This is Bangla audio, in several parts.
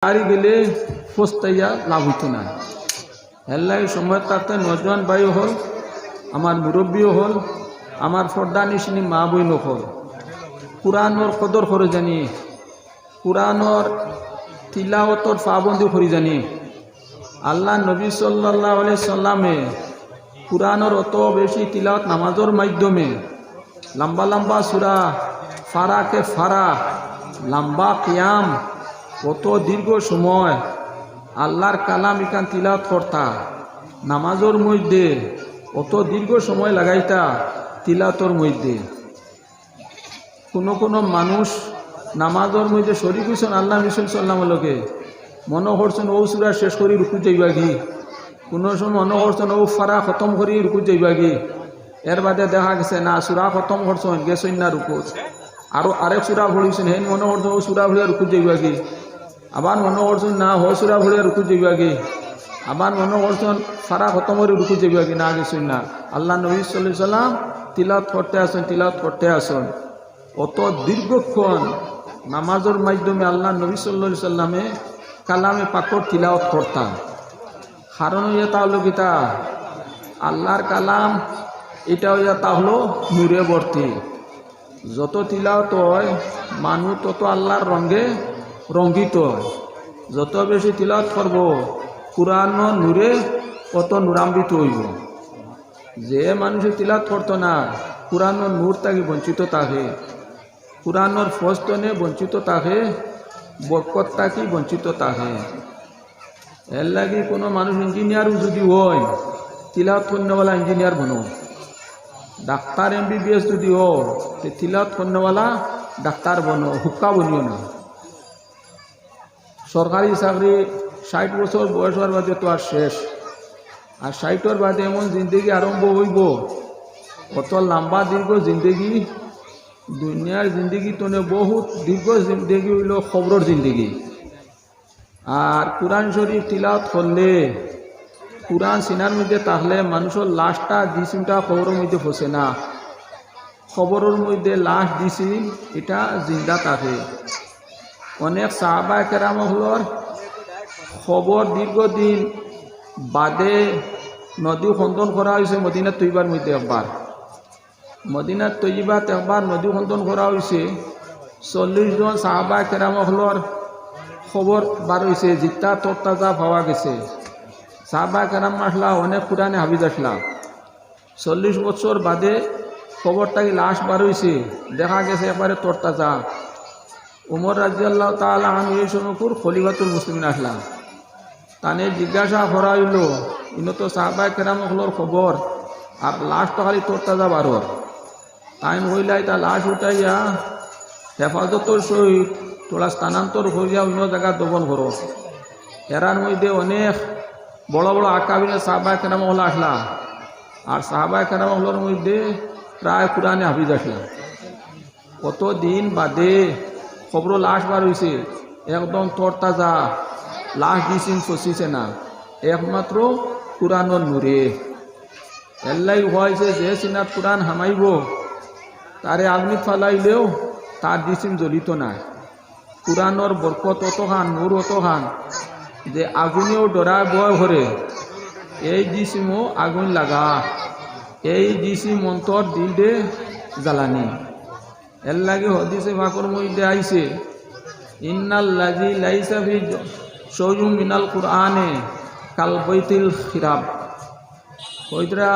হারি গেলে ফস্তাইয়া লাভ হইতো না। হেল্লাই সময় তাতে নজওয়ান ভাইও হল, আমার মুরব্বীও হল, আমার ফর্দা নিশিনী মা বইনও হল, কুরআনর কদর করে জানি, কুরআনর তিলাওয়াতর পাবন্দি করে জানি। আল্লাহ নবী সাল্লাল্লাহু আলাইহি সাল্লামে কুরআনর অত বেশি তিলাওয়াত নামাজের মাধ্যমে লম্বা লম্বা সূরা ফারাকে ফারা লম্বা কিয়াম কত দীর্ঘ সময় আল্লাহর কালাম ইকান তিলাওয়াত করতা, নামাজের মধ্যে অত দীর্ঘ সময় লাগাইতা তিলাওয়াতের মধ্যে। কোনো মানুষ নামাজের মধ্যে শরীক হইছেন আল্লাহ রাসূল সাল্লাল্লাহু আলাইহি লোকে মনে করছেন ও সূরা শেষ করি রুকু যাইবা কি, কোনো সময় মনে করছেন ও ফারা খতম করি রুকু যাইবা কি। এর বাদে দেখা গেছে না সূরা খতম করছেন গেছেন না রুকু, আরেক সূরা পড়িছেন হেন মনে করছেন ও সূরা ভরে রুকু যাইবা কি। আবার মনে করছেন না হ সূরা ভরে রুকু যাইবা কি। আবার মনে করছেন ফারা খতম করে রুকু যাইবা কি, না গেছেন না। আল্লাহ নবী সাল্লাল্লাহু আলাইহি সাল্লাম তিলাওয়াত করতে আসেন অত দীর্ঘক্ষণ নামাজের মাধ্যমে আল্লাহ নবী সাল্লাল্লাহু আলাইহি সাল্লামে কালামে পাকর তিলাওয়াত করতাম। কারণ এটা হলো কিতা আল্লাহর কালাম, এটা এটা হলো নূরে ভর্তি। যত তিলাওয়াত হয় মানুষ তত আল্লাহর রঙে রঙ্গিত হয়। যত বেশি তিলাওয়াত করব কুরআন নূরে অত নূরান্বিত হইব। যে মানুষের তিলাওয়াত করতো না কুরআনের নূর তাকে বঞ্চিত থাকে, কুরআনের ফজতনে বঞ্চিত থাকে, বরকত তাকে বঞ্চিত থাকে। এর লাগি কোনো মানুষ ইঞ্জিনিয়ারও যদি হয় তিলাওয়াত করনেওয়ালা ইঞ্জিনিয়ার বনো, ডাক্তার MBBS যদি হো তিলাওয়াত করনেওয়ালা ডাক্তার বনো, হুক্কা বনিও না। সরকারি চাকরি 60 বছর বয়স হওয়ার বাদে তো আর শেষ, আর 60-এর বাদে এমন জিন্দগি আরম্ভ হইব অত লম্বা দীর্ঘ জিন্দগি। দুনিয়ার জিন্দগি তো বহুত দীর্ঘ জিন্দগি হইল খবরের জিন্দগি। আর কুরআন শরীফ তিলাওয়াত করলে কুরআন সিনার মধ্যে থাকলে মানুষের লাশটা ডিসিমটা খবরের মধ্যে ফসে না, খবরের মধ্যে লাশ ডিসিম এটা জিন্দা থাকে। অনেক সাহাবায়ে কেরামহলর খবর দীর্ঘদিন বাদে নদী খন্দন করা হয়েছে মদিনা তৈবার মধ্যে একবার, মদিনা তৈবাত একবার নদী খন্দন করা হয়েছে। 40 জন সাহাবায়ে কেরামহলর খবর বার হয়েছে, জিতা তরতাজা পাওয়া গেছে। সাহাবায়ে কেরাম আসলা অনেক পুরানে হাবিজ আসলা, 40 বছর বাদে খবরটাকে লাশ বার হয়েছে, দেখা গেছে একবারে তরতাজা। উমর রাদিয়াল্লাহু তাআলা আনহু এই সময়কুর খলিফাতুল মুসলিমিন আসলা, তানে জিজ্ঞাসা করা হইল ইনো তো সাহাবায়ে কেরামহলর খবর আর লাশ তো খালি তরতাজা বারর, তাই হইলাই তা লাশ উঠাইয়া হেফাজতর সহিত তোলা স্থানান্তর করিয়া অন্য জায়গা দফন করো। এরার মধ্যে অনেক বড় বড় আকাবিরে সাহাবায়ে কেরামহল আসলা, আর সাহাবায়ে কেরামহলর মধ্যে প্রায় পুরানে হাফিজ আসলা। কত দিন বাদে খবর লাশ বার হয়েছে, একদম তরতাজা লাশ দিছেন ফসিছে না, একমাত্র কুরআনের নূরে। এল্লাই হয়েছে যে সিনাত কুরআন হামাইব তারে আগুনি ফালাইলেও তার দিছিম জ্বলিত না। কুরআনের বরকত অত খান, নূর অত খান যে আগুনেও ডরায় ভয় করে। এই দিছিমও আগুন লাগা, এই দিছিম অন্তর দিল দে জ্বালানি। এর লাগে হদিসে পাকের মধ্যে আইছে ইন্নাল্লাযী লাইসা ফি শাইউম মিনাল কুরআনে কাল বাইতিল খিরাব। কইতরা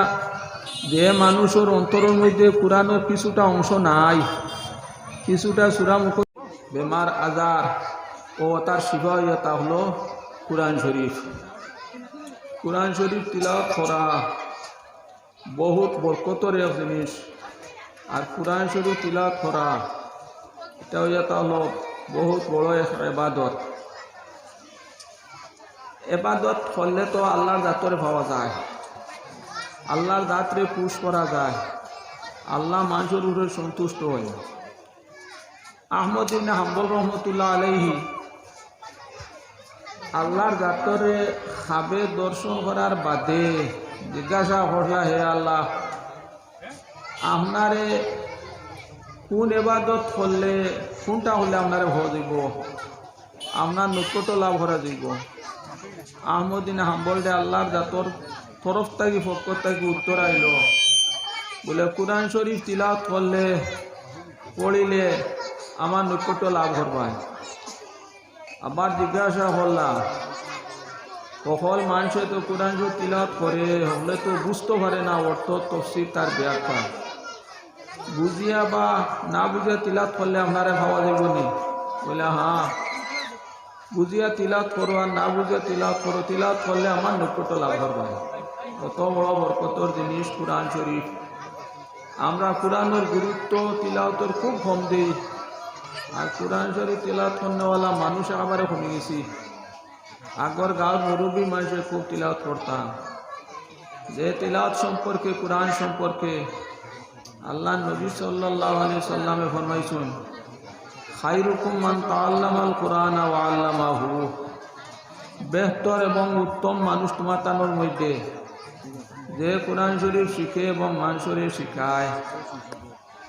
যে মানুষের অন্তরের মধ্যে কুরআনের কিছুটা অংশ নাই, কিছুটা সূরা মুখ বেমার আজার ও তার শিফা তা হলো কুরআন শরীফ। কুরআন শরীফ তিলাওয়াত করা বহুত বরকতের এক জিনিস। আর কুরআন শরীফ তিলাওয়াত করা এটাও এটা হলো বহুত বড় এক ইবাদত। ইবাদত করলে তো আল্লাহর জাতরে পাওয়া যায়, আল্লাহর জাতরে পুশ করা যায়, আল্লাহ মানুষের উপরে সন্তুষ্ট হয়। আহমদ ইবনে হাম্বল রহমতুল্লাহ আলাইহি আল্লাহর জাতরে খাবে দর্শন করার বাদে জিজ্ঞাসা করলা, হে আল্লাহ আপনারে কোন ইবাদত করলে কোনটা হলে আপনারে ভালো দিব। আপনার নৈকট্য লাভ করা যাইব। আহমদিন হাম্বলডে আল্লাহর জাতর তরফ থাকি পক্ষ থাকি উত্তর আইল বলে কুরআন শরীফ তিলাওয়াত করলে পড়িলে আমার নৈকট্য লাভ করবায়। আবার জিজ্ঞাসা করলাম সকল মানুষে তো কোরআন শরীফ তিলাওয়াত করে হলে তো বুঝতে পারে না অর্থ তফসির তার ব্যাখ্যা বুঝিয়া বা না বুঝিয়া তিলাওয়াত করলে আপনারা ভাবা যাবনি বলে হ্যাঁ বুঝিয়া তিলাওয়াত করো আর না বুঝিয়া তিলাওয়াত করো, তিলাওয়াত করলে আমার নৈকট্য লাভ করবে। কত বড় বরকতর জিনিস কোরআন শরীফ। আমরা কোরআনের গুরুত্ব তিলাওয়াতের খুব কম দিই আর কোরআন শরীফ তিলাওয়াত করনেওয়ালা মানুষ একেবারে কমে গেছি। আগর গাঁৱৰ মুরব্বী মানুষে খুব তিলাওয়াত করতাম। যে তিলাওয়াত সম্পর্কে কোরআন সম্পর্কে আল্লাহ নবী সাল্লাল্লাহু আলাইহি সাল্লামে ফরমাইছেন খায়রুকুম মান তাআল্লামাল কুরআন ওয়া আল্লামাহু, বেহতর এবং উত্তম মানুষ তোমার তানোর মধ্যে যে কোরআন শরীফ শিখে এবং মানুষরে শিখায়।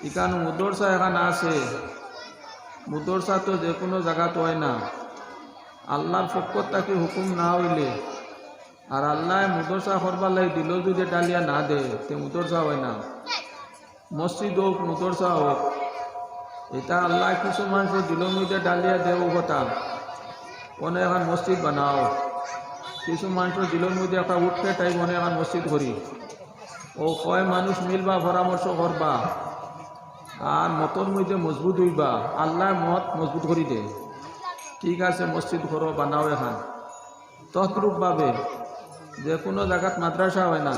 এখানে মুদরসা এখানে আছে, মুদরসা তো যে কোনো জায়গাতে হয় না। আল্লাহর পক্ষ থেকে হুকুম না হইলে আর আল্লাহ মুদরসা করবার লাগে দিল যদি ডালিয়া না দে তে মুদরসা হয় না। মসজিদ হোক মুদরসা হোক, এটা আল্লাহ কিছু মানুষের দিলের মধ্যে ডালিয়া দেব কথা মনে এখন মসজিদ বানাও, কিছু মানুষের দিলের মধ্যে একটা উঠতে তাই মনে এখন মসজিদ করি। ও কয় মানুষ মিলবা পরামর্শ করবা আর মতর মধ্যে মজবুত হইবা, আল্লাহ মত মজবুত করি দে। ঠিক আছে মসজিদ করো বানাও এখন। তদ্রূপভাবে যে কোনো জায়গাত মাদ্রাসা হয় না,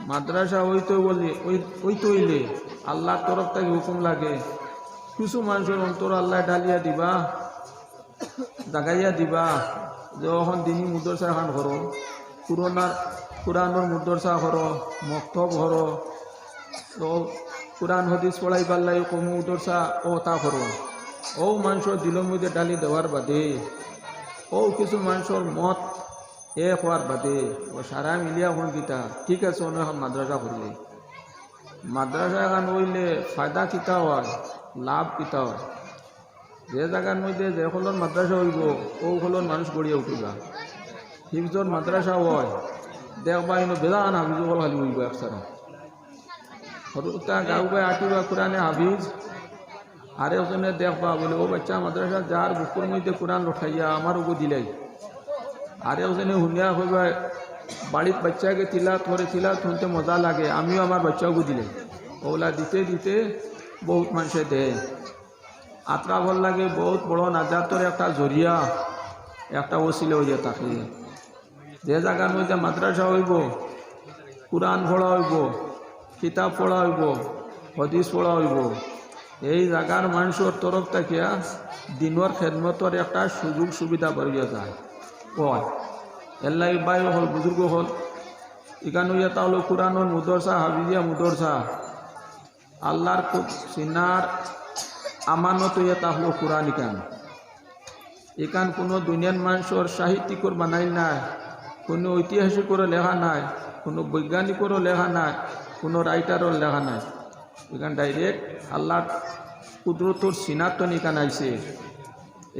মাদ্রাসা ওইতো হইলে আল্লাহর তরফ থেকে হুকুম লাগে কিছু মানুষের অন্তর আল্লাহ ডালিয়া দিবা জাগাইয়া দিবা যে এখন দিনই মুদরসা এখন করো, কোরআনের মুদরসা করো, মক্তব করো, তো কোরআন হদিস পড়াইবার লাগে কম মুদরসা ও তা করো। ও মানুষের দিলের মধ্যে ডালি দেওয়ার বাদে ও কিছু মানুষের মত হওয়ার বাদে ও সারা মিলিয়া এখন গীতা ঠিক আছে অন্য এখন মাদ্রাসা করলে মাদ্রাসা এখন হইলে ফায়দা কিতা হয়, লাভ কিতা হয়। যে জায়গার মধ্যে যে হলর মাদ্রাসা হইব ও হলর মানুষ গড়িয়া উঠিবা। হিফজর মাদ্রাসা হয় দেখবা ইনো বেদান হাফিজ হল খালি হইব একসারা সরুতা গাউ গাই আটিবা কোরআনে হাফিজ আরে ওজনে দেখবা বলে ও বাচ্চা মাদ্রাসা যার বুকুর মধ্যে কোরআন লঠাইয়া আমার ওগো দিলাই। আরে ওজনে শুনিয়া হইবা বাড়ির বাচ্চাকে তিলাওয়াত করে তিলাওয়াত শুনতে মজা লাগে, আমিও আমার বাচ্চাকে দিলাই। ওগুলা দিতে দিতে বহুত মানুষে দেয়, আত্রা ভাল লাগে। বহুত বড় নাজাতর একটা জরিয়া একটা ওসিলা হইয়া থাকে। যে জায়গার মধ্যে মাদ্রাসা হইব, কোরআন পড়া হইব, কিতাব পড়া হইব, হদিস পড়া হইব, এই জায়গার মানুষের তরফ থেকে দিনের খেদমতর একটা সুযোগ সুবিধা বাড়িয়া যায়। কয় এল্লাই বাই হল বুজুর্গ হল এখানে হইয়া তাহলে কোরআনের মুদরসা হাফিজিয়া মুদরসা আল্লাহর সিনার আমানত হইয়া তাহলে কোরআন এখান কোনো দুনিয়ার মানুষের সাহিত্যিকর বানাই নাই, কোনো ঐতিহাসিকরও লেখা নাই, কোনো বৈজ্ঞানিকরও লেখা নাই, কোনো রাইটারও লেখা নাই। এখান ডাইরেক্ট আল্লাহর কুদরতর সিনাতন এখান আইছে।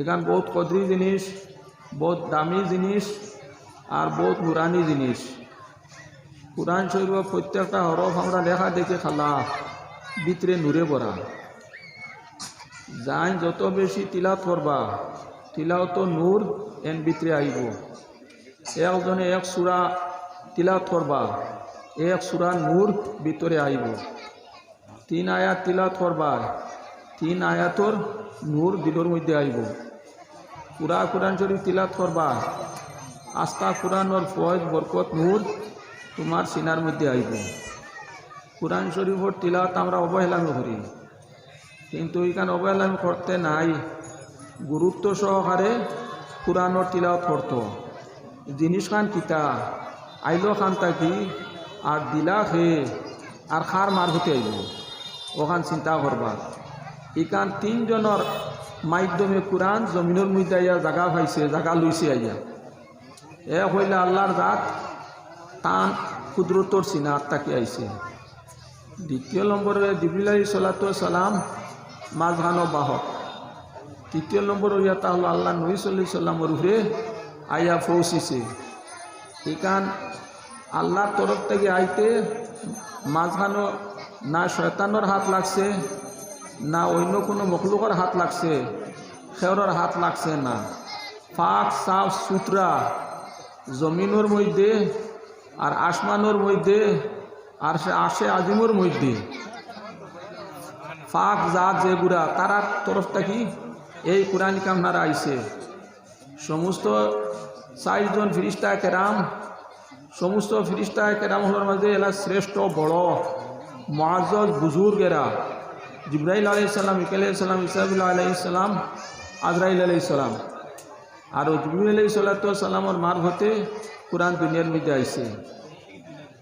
এখান বহুত কদরি জিনিস, বহুত দামি জিনিস আর বহুত নুরানি জিনিস। কোরআন শরীফের প্রত্যেকটা হরফ আমরা লেখা দেখে খালা ভিতরে নূরে ভরা। যাই যত বেশি তিলাওয়াত করবা তিলাওয়াত নূর এন ভিতরে আইব। একজনে এক সূরা তিলাওয়াত করবা এক সূরা নূর ভিতরে আইব। 3 আয়াত তিলাওয়াত করবা 3 আয়াতর নূর দিলের মধ্যে আইব। পুরা কোরআন শরীফ তিলাওয়াত করবা আস্তা কোরআনের ফয়েজ বরকত নূর তোমার সিনার মধ্যে আইব। কোরআন শরীফের তিলাওয়াত আমরা অবহেলামি করি, কিন্তু এখানে অবহেলামি করতে নাই, গুরুত্ব সহকারে কোরআনের তিলাওয়াত করত। জিনিস খান কিতা আইলো খান তাকি আর দিলা খেয়ে আর খার মার হতে আইব ওখান চিন্তা করবা। এখান 3 জনের মাধ্যমে কোরআন জমিনের মধ্যে আইয়া জায়গা পাইছে, জায়গা লইছে আইয়া। এক হইলে আল্লাহর জাত তান কুদরতর সিনাত তাকে আইছে। দ্বিতীয় নম্বরে জিবরিল আলাইহিস সালাতু ওয়াস সালাম মাঝখানো বাহক। তৃতীয় নম্বর হইয়া তা হলো আল্লাহ নবী সাল্লাল্লাহু আলাইহি সাল্লামের উপরে আইয়া পৌঁছিছে। এখান আল্লাহর তরফ থেকে আইতে মাঝখানো না শয়তানোর হাত লাগছে, না অন্য কোনো মখলুকের হাত লাগছে, খেওরের হাত লাগছে না। পাক সাফ সুতরা জমিনের মধ্যে আর আসমানের মধ্যে আর সে আসে আজিমের মধ্যে পাক জাত যেগুলা তারার তরফ থেকে এই কোরআন কামনারা আইছে। সমস্ত 4 জন ফিরিস্তা কেরাম, সমস্ত ফিরিস্তা কেরাম হলোর মাঝে এলা শ্রেষ্ঠ বড় মুআজ্জজ বুজুর্গেরা জিবরাইল আলাইহিস সালাম, মিকাইল আলাইহিস সালাম, ইসরাফিল আলাইহিস সালাম, আজরাইল আলাইহিস সালাম আর জিবরিল আলাইহিস সালামের মারফতে কোরআন দুনিয়ার মধ্যে আইছে।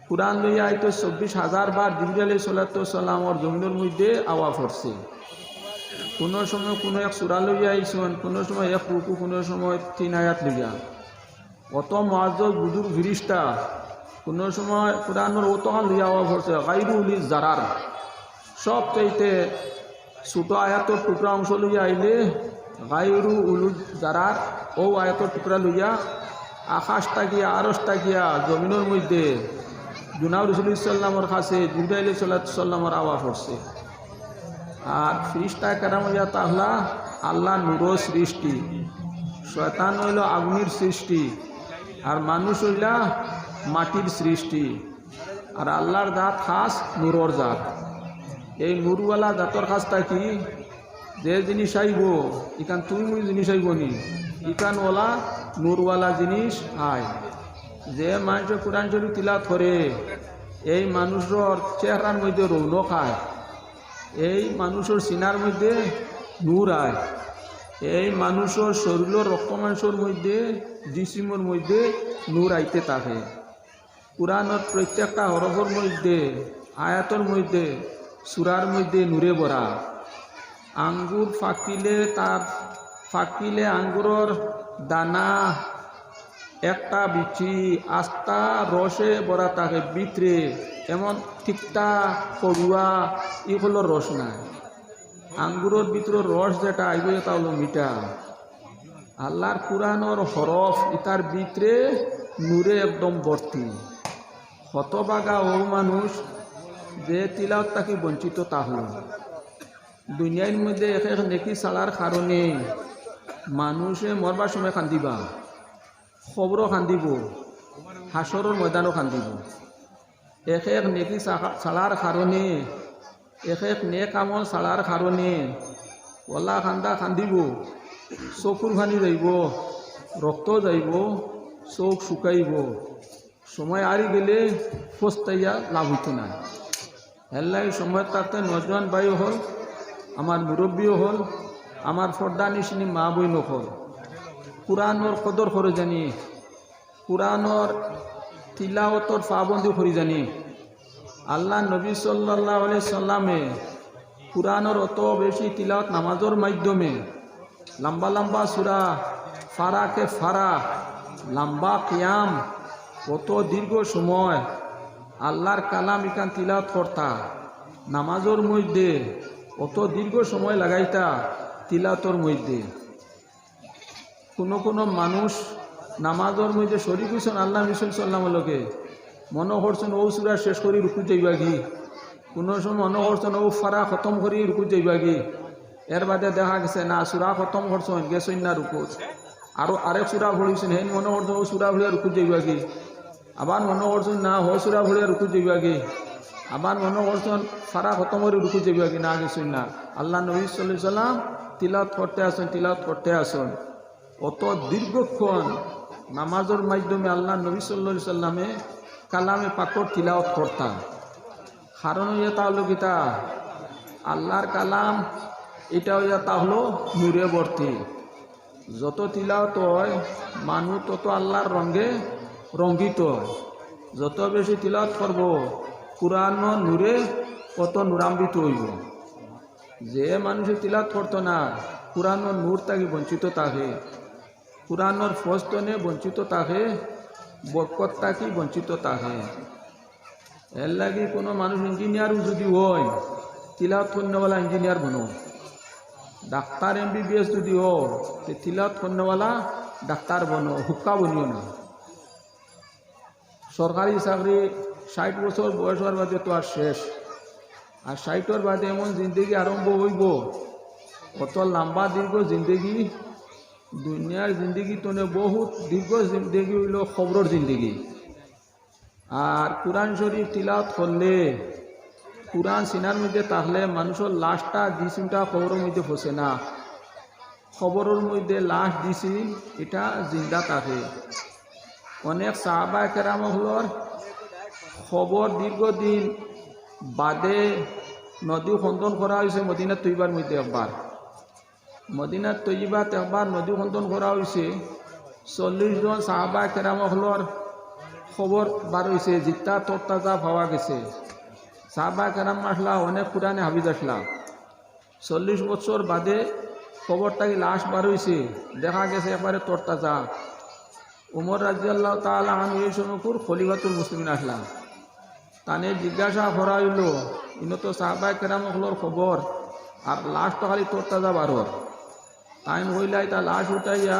কোরআন লইয়া আইতো 24,000 বার জিবরিল আলাইহিস সালামের জমিনের মধ্যে আওয়া পড়ছে। কোনো সময় কোনো এক সূরা লইয়া আইছেন, কোনো সময় এক রুকু, কোনো সময় 3 আয়াত লইয়া। অত মুআজ্জজ বুজুর্গ ফিরিস্তা কোনো সময় কোরআনের অতখান লইয়া আওয়া পড়ছে গায়রু উলি জারার। সব চাইতে ছোট আয়াতর টুকরা অংশ লইয়া আইলে গায়রু উলু জারার ও আয়াতর টুকরা লইয়া আকাশ তাকিয়া আরশ তাকিয়া জমিনের মধ্যে জুনাব রাসূলুল্লাহ সাল্লামের কাছে জিবরাইল আলাইহিস সালামের আওয়া পড়ছে। আর ফিরিস্তা কেরাম হইয়া তাহলা আল্লাহ নূরের সৃষ্টি, শয়তান হইল আগুনের সৃষ্টি, আর মানুষ হইলা মাটির সৃষ্টি। আর আল্লাহর জাত খাস নূরের জাত। এই নূরওয়ালা জাতর কাছ থাকি যে জিনিস আইব ইখান তুমি মুই জিনিস আইব নি, ইখান ওলা নূরওয়ালা জিনিস আয়। যে মানুষ কোরআন শরীফ তিলাওয়াত করে এই মানুষের চেহারার মধ্যে রৌনক আয়, এই মানুষের সিনার মধ্যে নূর আয়, এই মানুষের শরীরের রক্ত মাংসের মধ্যে জিসিমের মধ্যে নূর আইতে থাকে। কোরআনের প্রত্যেকটা হরফের মধ্যে, আয়াতের মধ্যে, সূরার মধ্যে নূরে ভরা। আঙ্গুর ফাঁকিলে আঙ্গুরের দানা একটা বিচি আস্তা রসে ভরা থাকে ভিতরে, এমন ঠিকটা পড়ুয়া এগুলো রস নাই। আঙ্গুরের ভিতরের রস যেটা আইব এটা হলো মিঠা। আল্লাহর কোরআনের হরফ ইতার ভিতরে নূরে একদম ভর্তি। হতবাগা ও মানুষ যে তিলাওয়াত থাকি বঞ্চিত তাহল। দুনিয়ার মধ্যে এক এক নেকি চালার কারণে মানুষে মরবার সময় কান্দিবা, খবরও কান্দিব, হাসরের ময়দানও কান্দিব। এক এক নেকি চালার কারণে, এক এক নেক আমল চালার কারণে ওলা কান্দা কান্দিব, চকুর ভানি যাইব, রক্ত যাইব, চোখ শুকাইব। সময় আরি গেলে ফস্তাইয়া লাভ হইত না। হেল্লাই সময় তাতে নজওয়ান ভাইও হল, আমার মুরব্বীও হল, আমার ফর্দা নিশিনী মা বইন হল, কোরআনের কদর করে জানি, কোরআনের তিলাওয়াতর পাবন্দি করে জানি। আল্লাহ নবী সাল্লাল্লাহু আলাইহি সাল্লামে কোরআনের অত বেশি তিলাওয়াত নামাজের মাধ্যমে লম্বা লম্বা সূরা, ফারাকে ফারা, লম্বা কিয়াম, কত দীর্ঘ সময় আল্লাহর কালাম ইকান তিলাওয়াত করতা। নামাজের মধ্যে অত দীর্ঘ সময় লাগাইতা তিলাওয়াতের মধ্যে। কোনো মানুষ নামাজের মধ্যে শরীক হইছেন আল্লাহ রাসূল সাল্লাল্লাহু আলাইহি লোকে মনে করছেন ও সূরা শেষ করি রুকু যাইবা কি, কোনো সময় মনে করছেন ও ফারা খতম করি রুকু যাইবা কি। এর বাদে দেখা গেছে না সূরা খতম করছেন গেছেন না রুকু, আরেক সূরা পড়িছেন হেন মনে করছেন ও সূরা ভরিয়া রুকু যাইবা কি। আবার মনে করছেন না হ সূরা ভরিয়া রুকু যাইবা কি। আবার মনে করছেন ফারা খতম করে রুকু যাইবা কি, না গেছেন না। আল্লাহ নবী সাল্লাল্লাহু আলাইহি সাল্লাম তিলাওয়াত করতে আসেন অত দীর্ঘক্ষণ নামাজের মাধ্যমে আল্লাহ নবী সাল্লাল্লাহু আলাইহি সাল্লামে কালামে পাকর তিলাওয়াত করতাম। কারণ হইয়া তাহলো কিতা আল্লাহর কালাম, এটা হইয়া তাহলো নূরে ভর্তি। যত তিলাওয়াত হয় মানুষ তত আল্লাহর রঙে রঙ্গিত হয়। যত বেশি তিলাওয়াত করব কোরআন নূরে কত নূরান্বিত হইব। যে মানুষের তিলাওয়াত করতো না কোরআনের নূর তাকে বঞ্চিত থাকে, কোরআনের ফস্তনে বঞ্চিত থাকে, বরকত তাকে বঞ্চিত থাকে। এর লাগি কোনো মানুষ ইঞ্জিনিয়ারও যদি হয় তিলাওয়াত কন্যাওয়ালা ইঞ্জিনিয়ার বনো। ডাক্তার MBBS যদি হো তো তিলাওয়াত করনেওয়ালা ডাক্তার বনো, হুক্কা বনিও না। সরকারি চাকরি 60 বছর বয়স হওয়ার বাদে তো আর শেষ। আর 60-এর বাদে এমন জিন্দগি আরম্ভ হইব, অত লম্বা দীর্ঘ জিন্দগি, দুনিয়ার জিন্দগি তো বহুত দীর্ঘ জিন্দগি হইল খবরের জিন্দগি। আর কুরআন শরীফ তিলাওয়াত করলে, কুরআন সিনার মধ্যে থাকলে মানুষের লাশটা জিসিমটা খবরের মধ্যে ফসে না। খবরের মধ্যে লাশ দিছি এটা জিন্দা থাকে। অনেক সাহাবায়ে কেরামহলর খবর দীর্ঘদিন বাদে নদী খন্দন করা হয়েছে মদিনা তৈবার মধ্যে একবার। মদিনা তৈবাত একবার নদী খন্দন করা হয়েছে, 40 জন সাহাবায়ে কেরামহলর খবর বার হয়েছে, জিতা তরতাজা পাওয়া গেছে। সাহাবায়ে কেরাম আসলা, অনেক পুরানে হাবিজ আসলা। 40 বছর বাদে খবরটাকে লাশ বার হয়েছে, দেখা গেছে একবারে তরতাজা। উমর রাদিয়াল্লাহু তাআলা আনহু এই সময়কুর খলিফাতুল মুসলিমিন আসলা। তানে জিজ্ঞাসা করা হইল, ইনো তো সাহাবায়ে কেরামহলর খবর আর লাশ তো খালি তরতাজা বারর। তাইন হইলাই তা লাশ উঠাইয়া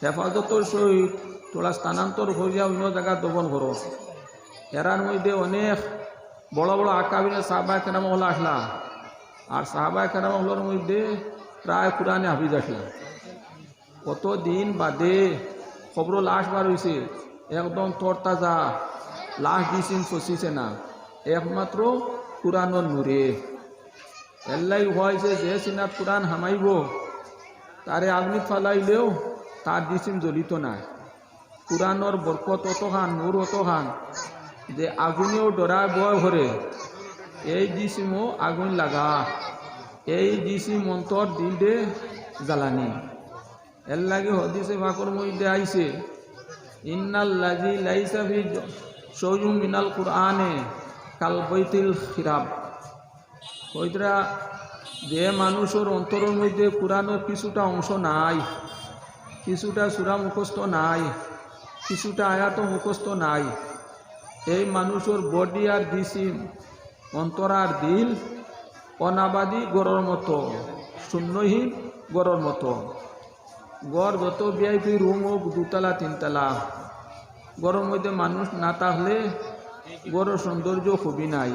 হেফাজতর সহিত তোলা স্থানান্তর করিয়া অন্য জায়গা দফন করো। এরার মধ্যে অনেক বড় বড় আকাবিরে সাহাবায়ে কেরামহল আসলা। আর সাহাবায়ে কেরামহলর মধ্যে প্রায় পুরানে হাফিজ আসলা। কত দিন বাদে খবর লাশ বার হয়েছে, একদম তরতাজা, লাশ দিছেন ফসিছে না, একমাত্র কুরআনের নূরে। এল্লাই হয়েছে যে সিনাত কুরআন হামাইব তারে আগুনি ফালাইলেও তার দিছিম জ্বলিত না। কুরআনের বরকত অতখান, নূর অতখান যে আগুনেও ডরায় ভয় করে। এই জিসিমও আগুন লাগা, এই জিসিম অন্তর দিল দে জ্বালানি। এর লাগে হদিসে পাকের মধ্যে আইছে, ইন্নাল্লাযী লাইসা ফি শাইউম মিনাল কুরআনে কাল বাইতিল খিরাব। কইরা যে মানুষের অন্তরের মধ্যে কুরআনের কিছুটা অংশ নাই, কিছুটা সূরা মুখস্থ নাই, কিছুটা আয়াত মুখস্থ নাই, এই মানুষের বডি আর জিসিম, অন্তর আর দিল অনাবাদী গড়ের মতো, শূন্যহীন গড়ের মতো। গড় যত VIP রুম হোক, 2 তলা 3 তলা, গড়ের মধ্যে মানুষ না থাকলে গড়ের সৌন্দর্য খুবই নাই।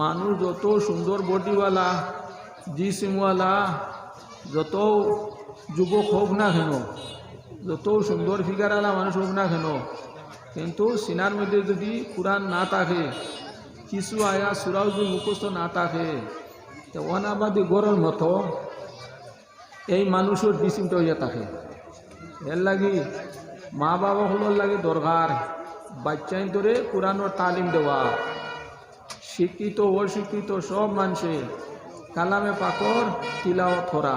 মানুষ যত সুন্দর বডিওয়ালা, জিসিমওয়ালা, যত যুবক হোক না কেন, যত সুন্দর ফিগারওয়ালা মানুষ হোক না কেন, কিন্তু সিনার মধ্যে যদি কুরআন না থাকে, কিছু আয়াত সূরা যদি মুখস্থ না থাকে, তো অনাবাদী গড়ের মতো এই মানুষের জিসিমটা হইয়া থাকে। এর লাগি মা বাবা হলোর লাগে দরকার বাচ্চাই ধরে কুরআনের তালিম দেওয়া। শিক্ষিত অশিক্ষিত সব মানুষে কালামে পাকর তিলাওয়াত করা।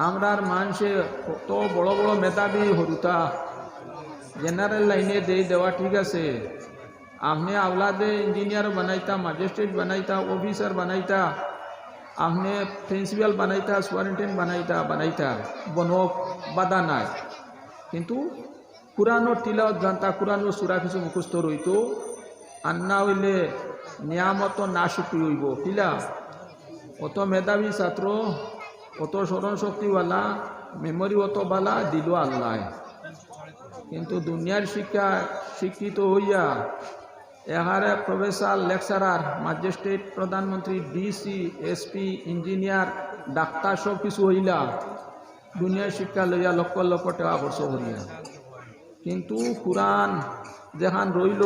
আমরার মানুষে কত বড় বড় মেধাবী হরুতা জেনারেল লাইনে দেওয়া ঠিক আছে, আপনি আওলাদে ইঞ্জিনিয়ার বানাইতা, ম্যাজিস্ট্রেট বানাইতা, অফিসার বানাইতা, আপনি প্রিন্সিপাল বানাইতা, সুপারিনটেন্ডেন্ট বানাইতা বনক বাধা নাই। কিন্তু কুরআনের তিলাওয়াত জানতা, কুরআনের সূরা কিছু মুখস্থ রইত, আর না হইলে নিয়ামত না শুক্রি হইব। কিলা অত মেধাবী ছাত্র, অত স্মরণ শক্তিওয়ালা, মেমোরি অত বালা দিল আল্লাহ। কিন্তু দুনিয়ার শিক্ষিত হইয়া এহারে প্রফেসর, লেকচারার, ম্যাজিস্ট্রেট, প্রধানমন্ত্রী, DC, SP, ইঞ্জিনিয়ার, ডাক্তার সব কিছু হইলা দুনিয়ার শিক্ষা লইয়া লক্ষ লক্ষ টাকা খরচ করিয়া। কিন্তু কুরআন যেখান রইল,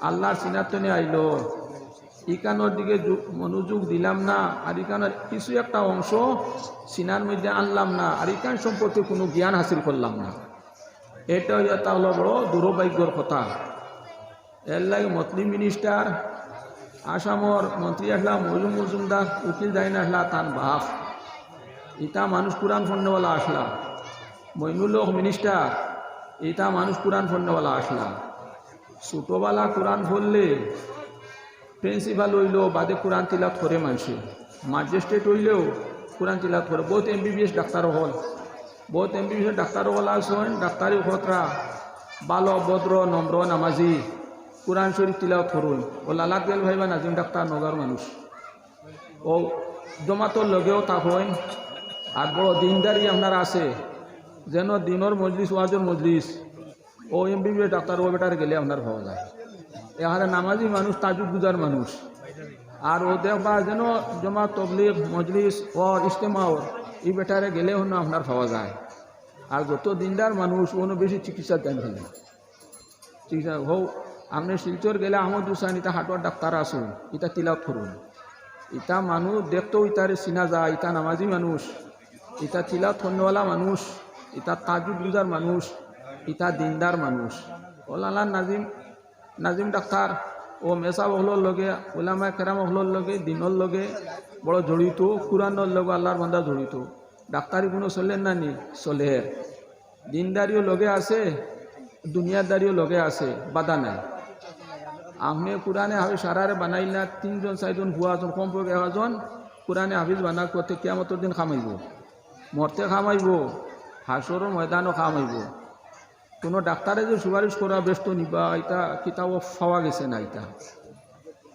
আল্লাহর সিনাতনে আইল, ইকানোর দিকে মনোযোগ দিলাম না, আর ইকানোর কিছু একটা অংশ সিনার মধ্যে আনলাম না, আর ইকান সম্পর্কে কোনো জ্ঞান হাসিল করলাম না। এটা এটা হলো বড় দুর্ভাগ্যর কথা। এর লাগে মতলি মিনিস্টার, আসামর মন্ত্রী আসলা মজুম মজুমদার, উকিল দাইন আসলা তান বাপ, ইটা মানুষ কুরআন ফন্ডওয়ালা আসলা। মইনুল হক মিনিস্টার, ইটা মানুষ কুরআন ফন্ডওয়ালা আসলা। ছোটোবেলা কুরআন পড়লে প্রিন্সিপাল হইলেও বাদে কুরআন তিলাওয়াত করে মানুষে, ম্যাজিস্ট্রেট হইলেও কুরআন তিলাওয়াত করে। বহুত MBBS ডাক্তারও হল, বহুত MBBS ডাক্তারও হল আসেন, ডাক্তারি খতরা ভালো ভদ্র নম্র নামাজি কুরআন শরীফ তিলাওয়াত করুন। ও লালাত গেল ভাইবা নাজিম ডাক্তার নগর মানুষ, ও জমাতর লগেও থাকেন আর বড় দিনদারি আপনার আছে যেন দিনের মজলিস ওয়াজের মজলিস ও এমবিবিএস ডাক্তার ও বেটার গেলে আপনার পাওয়া যায়। এখানে নামাজি মানুষ তাজুদ গুজার মানুষ আর ও দেখবা যেন জমা তবলিগ মজলিস ও ইজতেমাও এই বেটারে গেলে হন আপনার পাওয়া যায়। আর যত দিনদার মানুষ কোনো বেশি চিকিৎসার দেন ফেলে চিকিৎসা হোক আপনি শিলচর গেলে আহমদ হুসাইন ইটা হাটর ডাক্তার আসুন ইটা তিলাওয়াত করুন ইটা মানুষ দেখতেও ইটারে চিনা যায় ইটা নামাজি মানুষ ইটা তিলাওয়াত করনেওয়ালা মানুষ ইটা তাজুদ গুজার মানুষ ইটা দিনদার মানুষ ওলালা নাজিম ডাক্তার ও মেসা বহলোর লগে ওলামা কেরাম বহলোর লগে দিনর লগে বড় জড়িত কুরআনের লগে আল্লাহর বান্দা জড়িত ডাক্তারি কোনো চলেন না নি চলে দিনদারিও লগে আছে দুনিয়াদারিও লগে আছে বাধা নাই আপনি কোরআনে হাফিজ সারারে বানাইলা 3 জন 4 জন ভুয়াজন কমপক্ষে 1 জন কোরআনে হাফিজ বানা করতে কিয়ামতের দিন খামাইব মরতে খামাইব হাসরের ময়দানও খামাইব কোনো ডাক্তারে যে সুপারিশ করা ব্যস্ত নিবা এটা কিতাব পাওয়া গেছে না এটা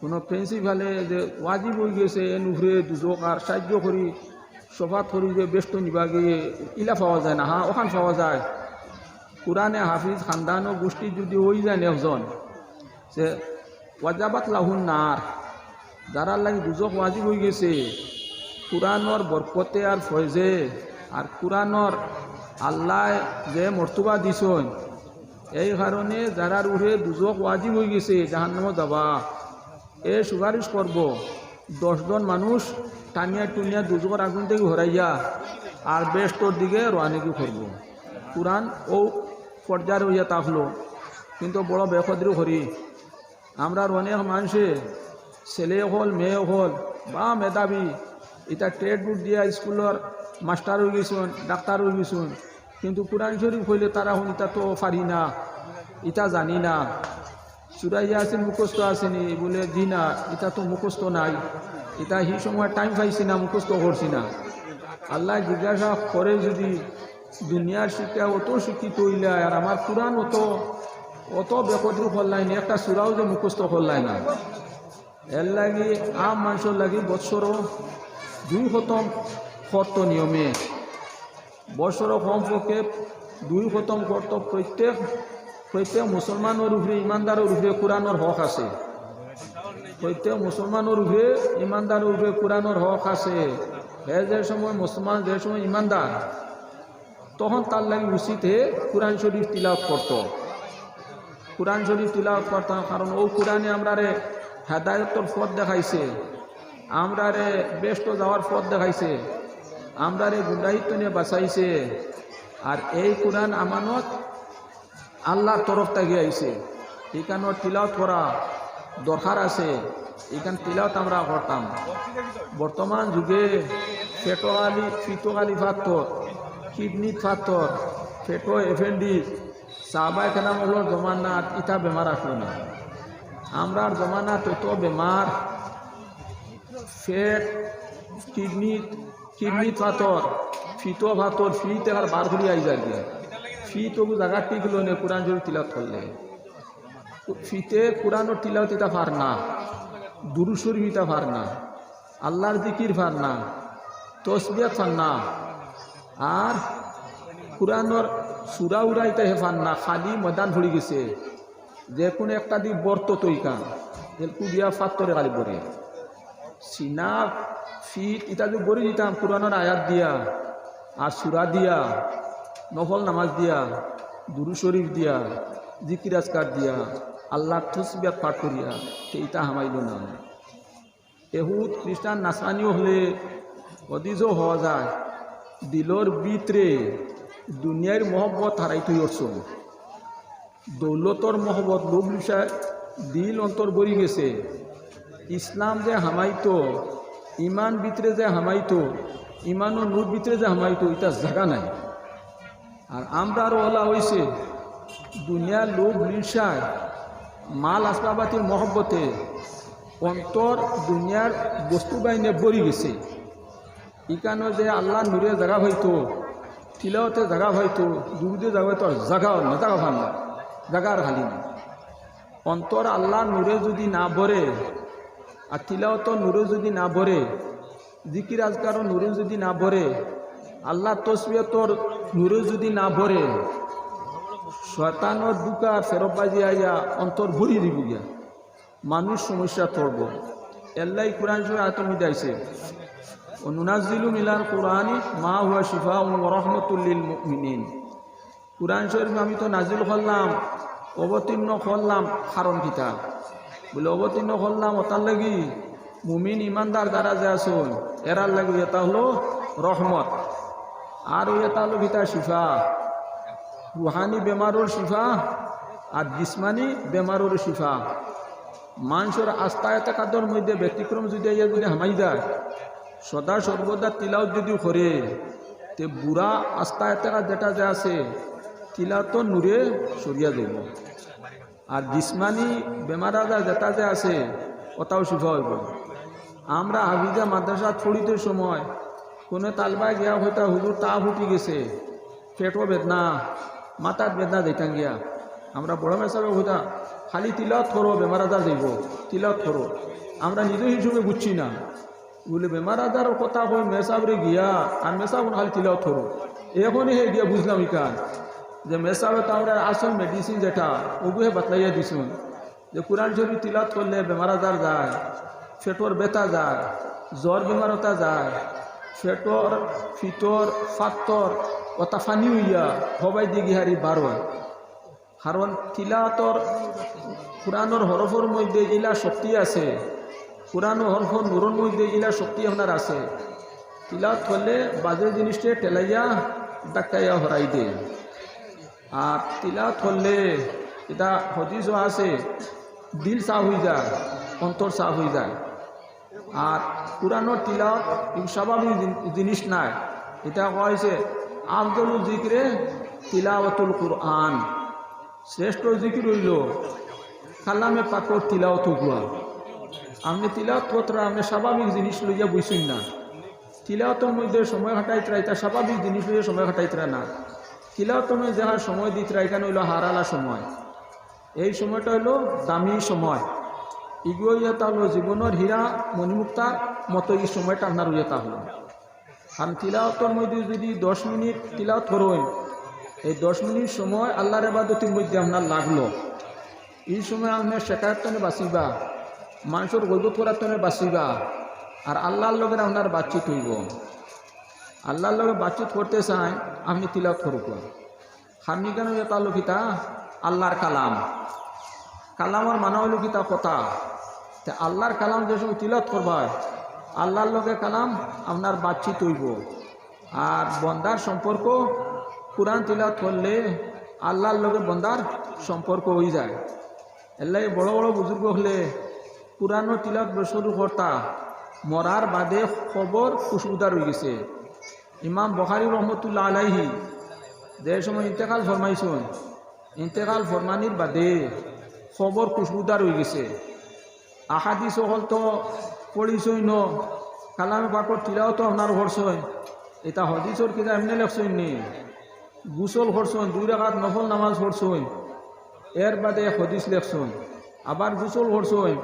কোনো প্রিন্সিপালে যে ওয়াজিব হয়ে গেছে নুহরে দুজক আর সাহায্য করি সফাত করি যে ব্যস্ত নিবা গিয়ে ইলা পাওয়া যায় না হ্যাঁ ওখান পাওয়া যায় কোরআনে হাফিজ খানদান ও গোষ্ঠী যদি হয়ে যায় একজন যে ওয়াজাবাত লাহুন নার যারা লাগি দুজক ওয়াজিব হয়ে গেছে কোরআনর বরকতে আর ফয়জে আর কোরআনর আল্লাহ যে মর্তবা দিছেন এই কারণে যারার উঠে দুজক ওয়াজিব হয়ে গেছে জাহান্নামে যাবা এ সুপারিশ করব 10 জন মানুষ টানিয়া টুনিয়া দুজকের আগুন থেকে হরাইয়া আর বেস্টর দিকে রোয়ানিকি করব কোরআন ও পর্যায় হইয়া থাকলো কিন্তু বড় বেখদ্রি করি আমরা অনেক মানুষে ছেলে হল মেয়ে হল বা মেধাবী এটা ট্রেড বুক দিয়া স্কুলের মাস্টার হয়ে গেছেন ডাক্তার হয়ে গেছেন কিন্তু কোরআন শরীফ হইলে তারা হন এটা তো পারি না এটা জানি না সুরাইয়া আছেন মুখস্থ আসেনি বলে জি না এটা তো মুখস্থ নাই এটা সেই সময় টাইম পাইছি না মুখস্থ করছি না আল্লাহ জিজ্ঞাসা করে যদি দুনিয়ার শিক্ষা অত শিক্ষিত হইলে আর আমার কোরআন অত বেকদ্রু করলাই না একটা সুরাও যে মুখস্থ করলাই না এর লাগি আম মানুষের লাগি বৎসরও 2 খতম করত নিয়মে বৎসরও কমপক্ষে 2 খতম করত প্রত্যেক মুসলমানের উপরে ইমানদারের উপরে কোরআনের হক আছে প্রত্যেক মুসলমানের উপরে ইমানদারের উপরে কোরআনের হক আছে যে সময় মুসলমান যে সময় ইমানদার তখন তার লাগে উচিত কোরআন শরীফ তিলাওয়াত করত কোরআন শরীফ তিলাওয়াত করতাম কারণ ও কোরআনে আমরারে হেদায়তর পথ দেখাইছে আমরারে বেস্ট যাওয়ার পথ দেখাইছে আমরারে গুন্ডাহিত্ব নিয়ে বাঁচাইছে আর এই কোরআন আমানত আল্লাহর তরফ থেকে আইছে এখানে তিলাওয়াত করা দরকার আছে এখান তিলাওয়াত আমরা করতাম বর্তমান যুগে ফিটোগালি পাথর কিডনি পাথর ফেটো এফেন্ডিস সাহাবায়ে কেরাম হলোর জমানাত ইটা বেমার আসলো না আমরার জমানাত তত বেমার ফেট কিডনি পাথর ফিটো পাথর ফিতে আর বার করি আই যায় ফি তবু জায়গা ঠিক হলো না কোরআন শরীফ তিলাওয়াত করলে ফিতে কোরআনের তিলাওয়াত এটা পার না দুরূদ শরীফ এটা পার না আল্লাহর জিকির পার না তসবিহ পার না আর কোরআনের সুরা উরা এটা হেফান না খালি ময়দান ভরে গেছে যে কোনো একটা দিক বর্ত তৈকা এলকু দিয়া ফাত্তরে গালি পড়ে সিনা ফিট এটা যে গড়ে দিতাম কোরআনের আয়াত দিয়া আর সুরা দিয়া নফল নামাজ দিয়া দুরূদ শরীফ দিয়া জিকির আজকার দিয়া আল্লাহ তসবিহ পাঠ করিয়া সেইটা হামাইল না এহুদ খ্রিস্টান নাসানিও হলে অদিজও হওয়া যায় দিলর ভিতরে দুনিয়ার মহব্বত হারাই তুই উঠছো দৌলতর মহব্বত লোভ লিসায় দিল অন্তর ভরি গেছে ইসলাম যে হামাইতো ইমান ভিতরে যে হামাইতো ইমান ও নূর ভিতরে যে হামাইতো এটা জায়গা নাই আর আমরা আরও ওলা হয়েছে দুনিয়ার লোভ লিসায় মাল আসবাবাতির মহব্বতে অন্তর দুনিয়ার বস্তু বাহিনী ভরি গেছে ইকানো যে আল্লাহ নূরে জায়গা হইতো তিলাওয়াতে জায়গা হইতো দুরুদে জায়গা হইতো জায়গাও না জায়গা ভালো না জায়গার খালি না অন্তর আল্লাহ নূরে যদি না ভরে আর তিলাওয়াত নূরে যদি না ভরে জিকির আজকারও নূরে যদি না ভরে, আল্লাহ তসবিয়তর নূরে যদি না ভরে, শয়তানের দুকা ফেরবাজি আইয়া অন্তর ভরি দিব গিয়া মানুষ সমস্যা পড়ব। এল্লাই কোরআন শরীফ আয়াত মিদাইছে, ও নুনাজ্জিলু মিনাল কুরআনি মা হুয়া শিফাউন ওয়া রাহমাতুল লিল মুমিনিন। কোরআন শরীফ আমি তো নাজিল করলাম, অবতীর্ণ করলাম কারণ কিতাব বলে অবতীর্ণ করলাম ওতার লাগি মুমিন ইমানদার দ্বারা যে আসুন এরার লাগি এটা হলো রহমত, আর এটা হলো কিতা শিফা, রুহানি বেমারোর শিফা আর জিসমানি বেমারোর শিফা। মানুষের আস্থা এত কাদর মধ্যে ব্যতিক্রম যদি ইয়ে যদি হামাই যায়, সদা সর্বদা তিলাওত যদি করে, তে বুড়া আস্থা এত যেটা যে আছে তিলাওত নূরে সরিয়া যাব, আর জিসমানি বেমার আজার যেটা যে আছে ওটাও শিফা হইব। আমরা হাফিজা মাদ্রাসা পড়িতে সময় কোনো তালবায় গিয়া হইতা হুজুর তা ফুটি গেছে, পেটও বেদনা মাথার বেদনা দিতাম গিয়া, আমরা বড় মেসাবে হইতা খালি তিলাওত করো বেমার আজার যাইব, তিলাওত করো। আমরা নিজে হিসেবে বুঝছি না বলে বেমার আজারের কথা কই মেসাবরে গিয়া আর মেসাব খালি তিলাওত করো। এখনই হে গিয়া বুঝলাম ইকান যে মেসাবে তো আমরা আসল মেডিসিন যেটা ওগুলো বাতলাইয়া দিছুন, যে কোরআন শরীফ তিলাওত করলে বেমার আজার যায়, পেটর ব্যথা যায়, জ্বর বেমারতা যায়, পেটর ফিটর ফাত্তর ওটা ফানি হইয়া সবাই দিকে হারি বার হয়। কারণ তিলাওয়াতর কোরআনের হরফের মধ্যে ইলা শক্তি আছে, কোরআনের হরফর নূরের মধ্যে ইলা শক্তি আপনার আছে। তিলাওয়াত করলে বাজে জিনিসটা টেলাইয়া ডাক্তাইয়া হরাই দে। আর তিলাওয়াত করলে এটা হদিসও আছে, দিল সাফ হয়ে যায়, অন্তর সাফ হয়ে যায়। আর কোরআনের তিলাওয়াত স্বাভাবিক জিনিস নাই, এটা কয়েছে আফদলুল জিকরে তিলাওয়াতুল কুরআন, শ্রেষ্ঠ জিকির হইল কালামে পাকর তিলাওয়াত হুয়া। আপনি তিলাওয়াত করতে আপনি স্বাভাবিক জিনিস লইয়া বুঝছেন না, তিলাওয়াতের মধ্যে সময় কাটাইতরা এটা স্বাভাবিক জিনিস লইয়া সময় কাটাইতরা না। তিলাওয়াতের মধ্যে যারা সময় দিতরা এখানে হইল হারালা সময়, এই সময়টা হইল দামি সময়, ইগুলো ইয়েতা হলো জীবনের হীরা মণিমুক্তার মতো এই সময়টা আপনার ইয়েতা হলো। কারণ তিলাওয়াতের মধ্যে যদি 10 মিনিট তিলাওয়াত করেন, এই 10 মিনিট সময় আল্লাহর ইবাদতের মধ্যে আপনার লাগলো, এই সময় আপনার শেখায়ত তনে বাঁচিবা, মানুষের গৈবত করার তনে বাঁচিবা, আর আল্লাহর লগে আপনার বাতচিত হইব। আল্লাহর লগে বাতচিত করতে চাই আপনি তিলাওয়াত করুক। খামনি কেন এটা হলো কিতা আল্লাহর কালাম, কালামের মানা হইল কিতা কথা। তে আল্লাহর কালাম যে সময় তিলাওয়াত করবা, আল্লাহর লগে কালাম আপনার বাতচিত হইব। আর বন্দার সম্পর্ক কোরআন তিলাওয়াত করলে আল্লাহর লগে বন্দার সম্পর্ক হয়ে যায়। এলাই বড় বড় বুজুর্গ হলে কোরআনের তিলাওয়াত শুরু করতা, মরার বাদে খবর খুশবুদার হয়ে গেছে। ইমাম বুখারী রহমতুল্লাহ আলাইহি যে সময় ইন্তেকাল ফরমাইছেন, ইন্তেকাল ফরমানির বাদে খবর খুশবুদার হয়ে গেছে। আহাদিস সকল তো পড়িছই ন, কালামে পাকর তিলাওয়াত আপনার করছেন, এটা হদিসর কিনা এমনি লেখছেন নি, গুসল করছেন, 2 রাকাত নফল নামাজ পড়ছেন, এর বাদে হদিস লেখছেন, আবার গুসল করছেন,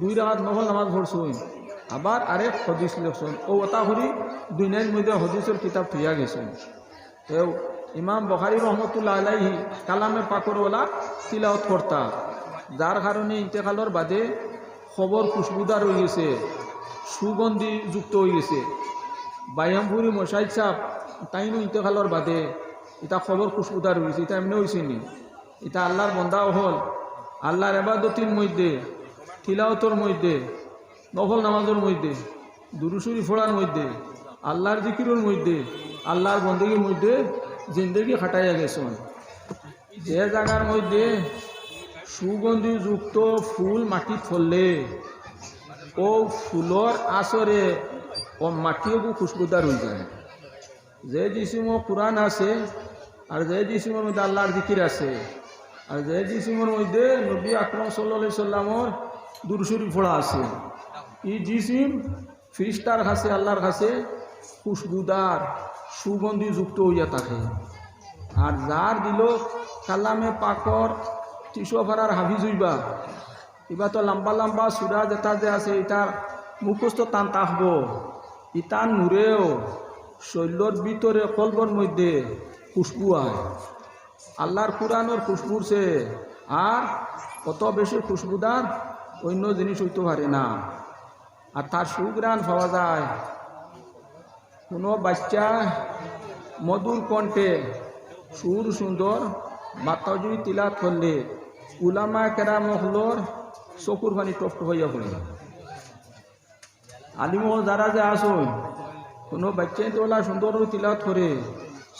2 রাকাত নফল নামাজ পড়ছেন, আবার আরেক হদিস লেখছেন। ও ওটা করি 2 দিনের মধ্যে হদিসের কিতাব থইয়া গেছেন। এও ইমাম বুখারী রহমতুল্লাহ আলাইহি কালামে পাকরওয়ালা তিলাওয়াত করতা, যার কারণে ইন্তেকালের বাদে খবর খুশবুদার হয়ে গেছে, সুগন্ধি যুক্ত হয়ে গেছে। বাইয়ামপুরি মশাইদ সাহ তাইনও ইন্তেকালের বাদে এটা খবর খুশবুদার হয়ে গেছে। এটা এমনি হয়েছে নি, এটা আল্লাহর বন্দাও হল, আল্লাহর ইবাদতের মধ্যে, তিলাওয়াতের মধ্যে, নফল নামাজের মধ্যে, দুরূদ শরীফ পড়ার মধ্যে, আল্লাহর জিকিরের মধ্যে, আল্লাহর বন্দেগীর মধ্যে জিন্দেগি খাটাইয়া গেছেন। যে জায়গার মধ্যে সুগন্ধিযুক্ত ফুল মাটি ফললে ও ফুলর আসরে ও মাটিও খুশবুদার হয়ে যায়। যে জিসিম কোরআন আছে, আর যে জিসিমের মধ্যে আল্লাহর জিকির আছে, আর যে জিসিমের মধ্যে নবী আকরাম সাল্লাল্লাহু আলাইহি সাল্লামর দুরূদ শরীফ পড়া আছে, এই জিসিম ফিরিস্তার কাছে আল্লাহর কাছে খুশবুদার সুগন্ধিযুক্ত হইয়া থাকে। আর যার দিল কালামে পাকর 300 পারার হাফিজ হইবা, এবার তো লম্বা লম্বা সুরা যেটা যে আছে এটার মুখস্থ টান তাকব, ইতান নূরেও শৈল্যর ভিতরে কলবর মধ্যে খুশবু হয় আল্লাহর কুরআনের খুশবুর সে আর কত বেশি খুশবুদার অন্য জিনিস হইতে পারে না আর তার সুগ্রাণ পাওয়া যায় কোনো বাচ্চা মধুর কণ্ঠে সুর সুন্দর মাতাজুই তিলাত করলে উলামা কেরাম হলোর চকুর পানি টফট হইয়া পড়ে আলিমও যারা যে আসুন কোনো বাচ্চাই তোলা সুন্দর তিলাত করে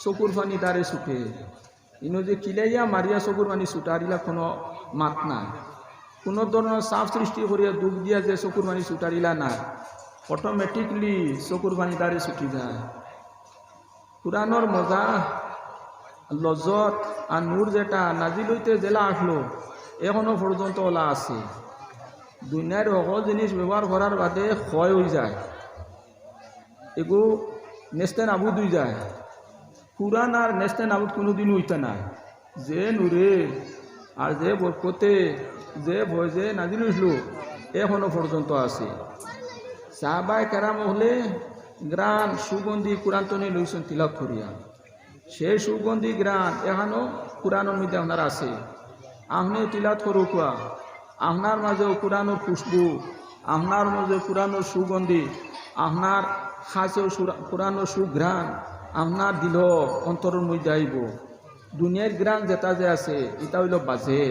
চকুর পানি দাঁড়ে ছুটে ইনো যে কিলাইয়া মারিয়া চকুর পানি ছুটারিলা কোনো মাত নাই কোনো ধরনের চাপ সৃষ্টি করিয়া দুঃখ দিয়া যে চকুর পানি ছুটারিলা না অটোমেটিকলি চকুর পানি দাঁড়ে ছুটি যায় কুরআনের মজা লজ্জত আর নূর যেটা নাজিল হইতে জেলা আসলো এখনো পর্যন্ত ওলা আছে দুনিয়ার সকল জিনিস ব্যবহার করার বাদে ক্ষয় হয়ে যায় এগু নেস্তে নাবুদ হয়ে যায় কুরআন আর নেস্তে নাবুদ কোনোদিন হইতে নাই যে নূরে আর যে বরকতে যে ভয় যে নাজিল হইল এখনো পর্যন্ত আছে সাহাবায়ে কেরাম হলে গ্রান সুগন্ধি কুরআন তনে লইছেন তিলাওয়াত করিয়া সেই সুগন্ধি গ্রান এখনো কুরআনের মধ্যে আপনার আছে আপনি তিলাওয়াত করুকা আপনার মাঝেও কুরআনের খুশবু আপনার মাঝে কুরআনের সুগন্ধি আপনার খাসেও কুরআনের সুঘ্রাণ আপনার দিল অন্তরের মধ্যে আইব দুনিয়ার গ্রাণ যেটা যে আছে এটা হইল বাজে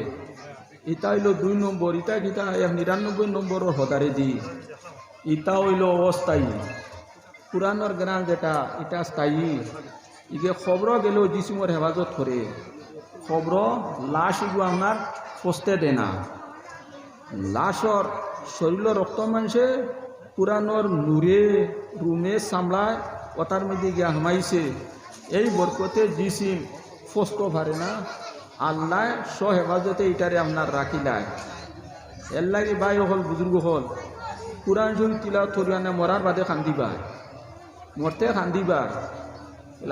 এটা হইল 2 নম্বর এটা কিতা 99 নম্বরের হদারে দি এটা হইল অস্থায়ী কুরআনের গ্রাণ যেটা এটা স্থায়ী ইগে খবর গেলেও জিসিমর হেফাজত করে খবর লাশ ইগু আপনার ফসতে দে না লাশর শরীর রক্ত মানছে কুরআনের নূরে রুমে সামলায় ওটার মধ্যে গিয়া হামাইছে এই বরকতে জিসিম ফসতে পারে না আল্লাহ হেফাজতে এটারে আপনার রাখিলায় এর লাগে ভাই হল বুজুর্গ হল কুরআন শরীফ তিলাওয়াত করিয়ানে মরার বাদে কান্দিবা মরতে কান্দিবা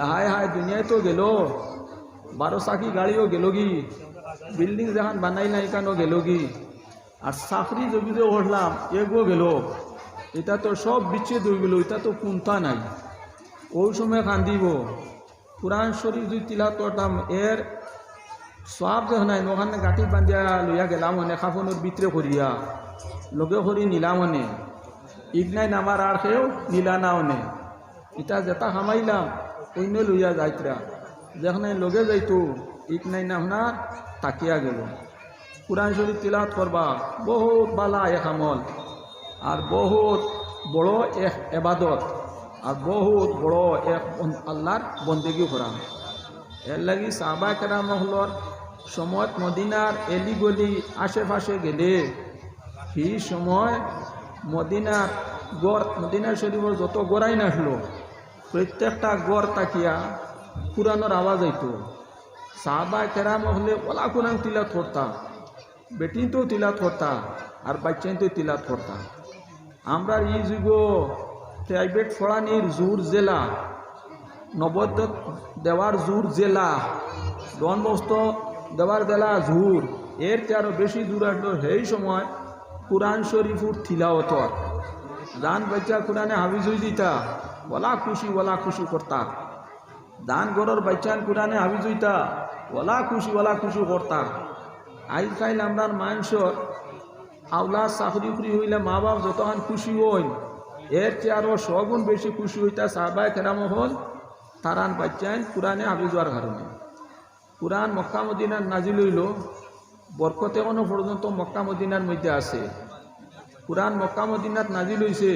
হায় হায় দুনিয়ায় তো গেল 12 চাকি গাড়িও গেল গি বিল্ডিং যেখান বানাই না এখানেও গেল গি আর চাকরি যদি যে উঠলাম এগো গেল এটা তো সব বিচ্ছেদ হয়ে গেল এটা তো কোনটা নাই ওই সময় কান্দিব কুরআন শরীফ যদি তিলাওয়াত করতাম এর সব যখন নাই ওখানে গাঁটি বান্ধিয়া লইয়া গেলাম মনে কাফনের ভিতরে করিয়া লগে করি নিলাম মনে ইগনাই নামার আর কেউ নিলা না মনে এটা যেটা খামাইলাম অন্য লইয়া যাইতরা যেখানে লগে যাইতো ইগনাই নামনার তাকিয়া গেল কুরআন শরীফ তিলাওয়াত করবা বহুত বালা এক আমল আর বহুত বড় এক এবাদত আর বহুত বড় এক আল্লাহর বন্দেগী করা এর লাগি সাহাবায়ে কেরাম হলর সময় মদিনার এলিগলি আশেপাশে গেলে সেই সময় মদিনার গড় মদিনা শরীফের যত গড়াই নাসলো প্রত্যেকটা গড় তাকিয়া কুরআনের আওয়াজ আইতো সাহাবায়ে কেরাম হলে ওলা কুরআন তিলাওয়াত করতা বেটি তো তিলাওয়াত করতা আর বাচ্চাই তো তিলাওয়াত করতা আমরা এই যুগ প্রাইভেট পড়ানির জোর জেলা নবদ্য দেওয়ার জোর জেলা ডন বস্ত দেওয়ার জেলা জোর এর আরও বেশি জোর আসলো সেই সময় কুরআন শরীফুর তিলাওয়াতর দান বাচ্চা কুরআনে হাফিজ হয়ে দিতা ওলা খুশি করতা দান গরর বাচ্চান কুরআনে হাফিজ হইতা ওলা খুশি করতা আজকাল আমরা মানুষের আওলা চাকরি ফুরি হইলে মা বাপ যতক্ষণ খুশি হই এর চেয়ে আরও সগুণ বেশি খুশি হইতা সাহাবায়ে কেরাম হল তারান বাচ্চান কুরআনে হাফিজ হওয়ার কারণে কুরআন মক্কা মদিনার নাজিল হইল বরকতে এখনো পর্যন্ত মক্কা মদিনার মধ্যে আছে কুরআন মক্কা মদিনাত নাজিল হইছে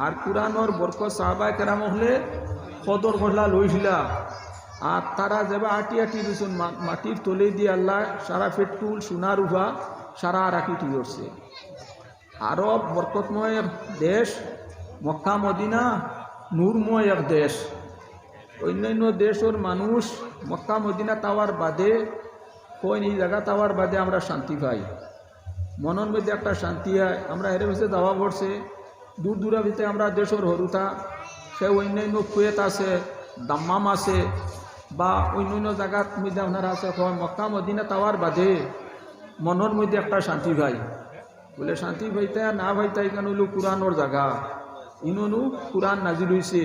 আর কুরআনের বরকত সাহাবায়ে কেরাম হলে কদর ঘটলা লইছিলা আর তারা যেবা আটি দিয়েছেন মাটির তলে দিয়ে আল্লাহ সারা পেট্রোল সোনার উভা সারা রাখি তুলছে আরব বরকতময় দেশ মক্কা মদিনা নূরময় এক দেশ অন্যান্য দেশের মানুষ মক্কা মদিনা তাওয়ার বাদে কোন এই জায়গা তাওয়ার বাদে আমরা শান্তি পাই মনের মধ্যে একটা শান্তি হয় আমরা এর ভিতরে দাওয়া পড়ছে দূর ভিতরে আমরা দেশের হরুতা সে অন্যান্য কুয়েত আছে দাম্মাম আছে বা অন্যান্য জায়গার মধ্যে আপনারা আছে মক্কা মদিনা তাওয়ার বাদে মনের মধ্যে একটা শান্তি পাই বলে শান্তি পাইতে না পাইতে এখানে হইল কুরআনের জায়গা ইননু কোরআন নাজিল হইছে।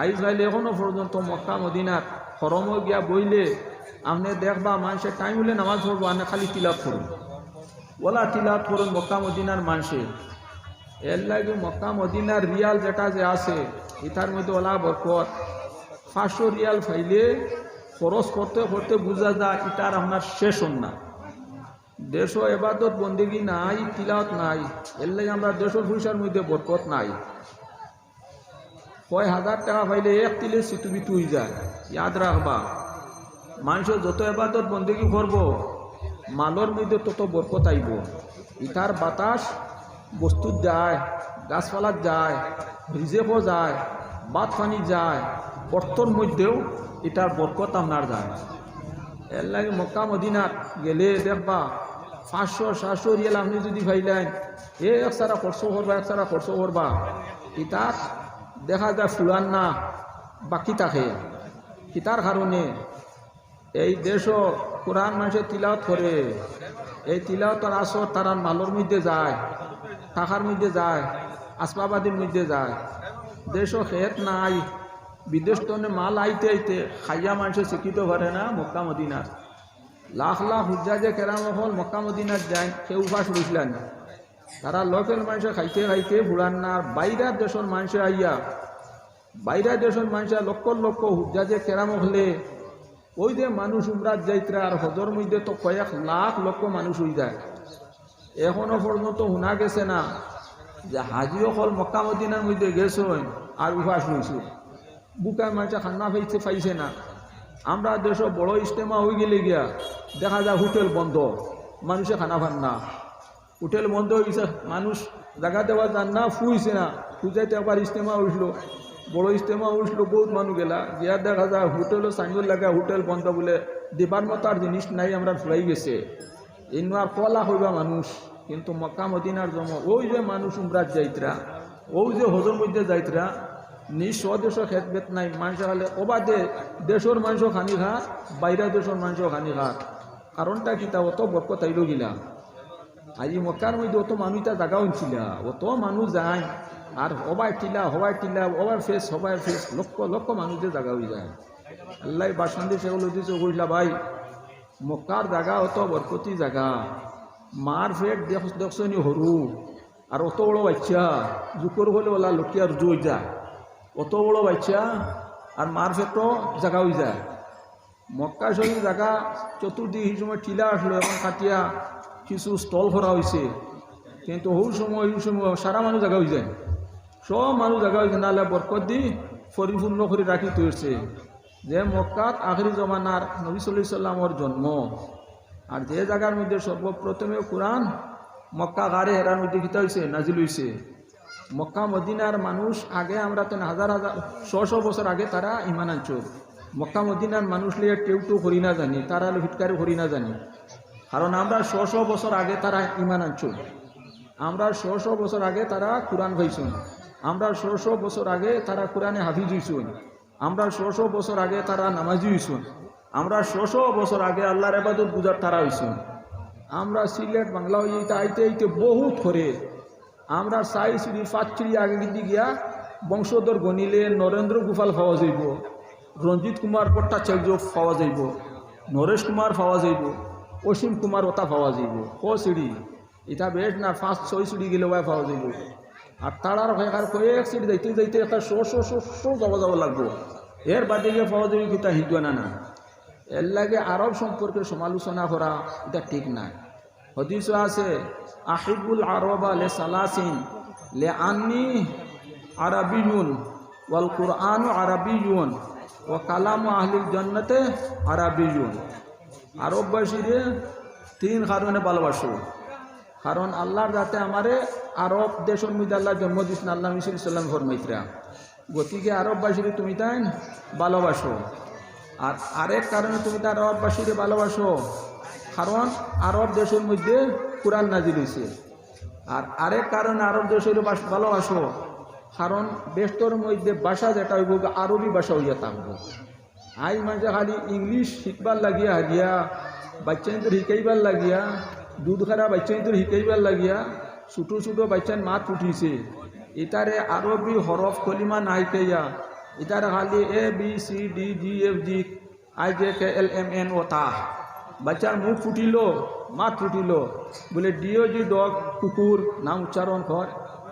আইজ ভাইলে এখনো পর্যন্ত মক্কা মদিনার হরম গিয়া বইলে আপনি দেখবা মানুষের টাইম হলে নামাজ পড়বো, আপনি খালি তিলাওয়াত করুন, ওলা তিলাওয়াত করুন মক্কা মদিনার মানুষে। এর লাগে মক্কা মদিনার রিয়াল যেটা যে আছে এটার মধ্যে ওলা বরকত। 500 রিয়াল ফাইলে খরচ করতে করতে বোঝা যায় এটার আপনার শেষ হন না। দেশও এবাদত বন্দেগি নাই, তিলাওয়াত নাই, এর লাগে আমরা দেশের পয়সার মধ্যে বরকত নাই। কয় হাজার টাকা পাইলে এক তিলে সিটুবিটু হয়ে যায়। ইয়াদ রাখবা, মানুষের যত এবাদত বন্দেগি করব মালর মধ্যে তত বরকত আইব। ইটার বাতাস বস্তুত যায়, গাছপালাত যায়, রিজেকও যায়, বাত পানি যায়, অর্থর মধ্যেও এটার বরকত আপনার যায়। এর লাগে মক্কা মদিনাত গেলে দেখবা 500-700 রিয়াল আপনি যদি ভাইলেন এক সারা খরচ করবা, এক সারা খরচ করবা, ইটার দেখা যায় ফুলান না বাকি থাকে। কিতার কারণে এই দেশও কোরআন মানুষের তিলাওয়াত করে, এই তিলাওয়াতের আসর তারা মালর মধ্যে যায়, টাকার মধ্যে যায়, আসবাবাদির মধ্যে যায়। দেশও খেত নাই, বিদেশ তনে মাল আইতে আইতে খাইয়া মানুষে শিক্ষিত পারে না। মক্কা মদিনার লাখ লাখ হুজ্জাজে কেরাম হল মক্কা মদিনার যায়, সে উপাস রইছিলেন। তারা লোকেল মানুষে খাইতে খাইতে ভুলান না। বাইরের দেশের মানুষে আইয়া, বাইরের দেশের মানুষে লক্ষ লক্ষ হুজ্জাজে কেরাম হলে ওই যে মানুষ উমরাত যাইতরা আর হজর মধ্যে তো কয়েক লাখ লক্ষ মানুষ হয়ে যায়। এখনো পর্যন্ত শোনা গেছে না যে হাজিও হল মক্কা মদিনার মধ্যে গেছেন আর উপাস রয়েছে। বুকার মানুষে খান্না পাইছে না। আমরা দেশ বড় ইজতেমা হয়ে গেলে গিয়া দেখা যায় হোটেল বন্ধ, মানুষে খানা খান না। হোটেল বন্ধ হয়ে গেছে, মানুষ জায়গা দেওয়া যান না, ফুইছে না, ফুজাইতে আবার ইজতেমা উঠলো, বড় ইজতেমা উঠলো, বহুত মানুষ গেলা গিয়া দেখা যায় হোটেলও সাইনবোর্ড লাগা হোটেল বন্ধ বলে দিবার মতো আর জিনিস নাই, আমরা ফুলাই গেছে। এমন আর কলা হইবা মানুষ। কিন্তু মক্কা মদিনার জন্ম ওই যে মানুষ উমরাত যাইতরা, ওই যে হজর মধ্যে যাইতরা, নিজ স্বদেশ খেতবেত নাই মানুষ হলে ওবাদে দেশের মানুষও খানি খা, বাইরের দেশের মানুষও খানি খা। কারণটা কি তা অত বরকত আইল গিলা। আজি মক্কার মধ্যে অত মানুষটা জায়গা হচ্ছিল, অত মানুষ যায় আর হবাই টিলা ওভার ফেস লক্ষ লক্ষ মানুষের জায়গা হয়ে যায়। আল্লাহ বাসন্দি সেগুলো দিচ্ছে কইলা ভাই মক্কার জায়গা অত বরকতি জায়গা। মার ফেট দেখছনি হরু আর অত বড় বাচ্চা জুকর হলে ওলা লকিয়ার জুই যায়, অত বড় বাচ্চা আর মার ফেটও জায়গা হয়ে যায়। মক্কা শরীর জায়গা চতুর্দিক এই সময় টিলা আসলো, এখন কাটিয়া কিছু স্টল করা হয়েছে। কিন্তু ওই সময় সারা মানুষ জায়গা হয়ে যায়, সব মানুষ জায়গা হয়েছে। নাহলে বরকত দি পরিপূর্ণ করে রাখি তৈরছে যে মক্কাত আখরি জমানার নবী সাল্লাল্লাহু আলাইহি সাল্লামের জন্ম। আর যে জায়গার মধ্যে সর্বপ্রথমে কোরআন মক্কা গারে হেরার মধ্যে কিতা হয়েছে, নাজিল হয়েছে। মক্কা মদিনার মানুষ আগে আমরা তো হাজার হাজার 100 বছর আগে তারা ইমান আনছো। মক্কা মদিনার মানুষ লিয়ে কেউ করি না জানি, তারা হিটকারি করি না জানি। কারণ আমরা 100 বছর আগে তারা ইমান আনছো, আমরা 100 বছর আগে তারা কোরআন পাইছুন, আমরা 100 বছর আগে তারা কোরআনে হাফিজ হইছুন, আমরা 100 বছর আগে তারা নামাজি হইছুন, আমরা 100 বছর আগে আল্লাহর ইবাদত গুজার তারা হইছুন। আমরা সিলেট বাংলা হইতে আইতে আইতে বহুত করে আমরা 4-5 আগে কিন্তু গিয়া বংশধর গণিলে নরেন্দ্র গোপাল পাওয়া যাইব, রঞ্জিত কুমার ভট্টাচার্য পাওয়া যাইব, নরেশ কুমার পাওয়া যাইব, অসীম কুমার ওটা পাওয়া যাইব। সিঁড়ি এটা বেশ না, 5-6 সিঁড়ি গেলে পাওয়া যাইব। আর তারার কয়েক সিঁড়ি যাইতে যাইতে একটা শো যাব লাগবো, এর বাদে গিয়ে পাওয়া যাবে কিতা হিজুয়া না। এর লাগে আরব সম্পর্কে সমালোচনা করা এটা ঠিক নাই। হদিস আছে আহিবুল আরবা লে সালাসিন লে আন্নি আরাবিয়ুন ওয়াল কুরআন আরাবিয়ুন ও কালাম আহলিল জান্নাতে আরাবিয়ুন। আরববাসীরে 3 কারণে ভালোবাসো। কারণ আল্লাহর যাতে আমারে আরব দেশের মধ্যে আল্লাহ জন্ম দিয়েছেন, আল্লাহ সাল্লাম ফরমাইতরা, গতিকে আরববাসীরে তুমি তাই ভালোবাসো। আর আরেক কারণে তুমি তার আরববাসীরে ভালোবাসো, কারণ আরব দেশের মধ্যে কোরআন নাজিল হয়েছে। আর আরেক কারণে আরব দেশের ভালোবাসো, কারণ দেশটার মধ্যে ভাষা যেটা হইব আরবি ভাষা হইয়া থাকবো। আই মাঝে খালি ইংলিশ শিখবার লাগিয়া হারিয়া, বাচ্চাদের শিকাইবার লাগিয়া, দুধ খারা বাচ্চাদের শিকাইবার লাগিয়া ছোটো ছোটো বাচ্চার মাত উঠিছে, ইতারে আরবি হরফ কলিমা নাই কেয়া ইতারে খালি A B C D G F G I J K L M N O তা বাচ্চার মুখ ফুটিল মাত ফুটিল বলে ডিও জি ডগ কুকুর নাম উচ্চারণ কর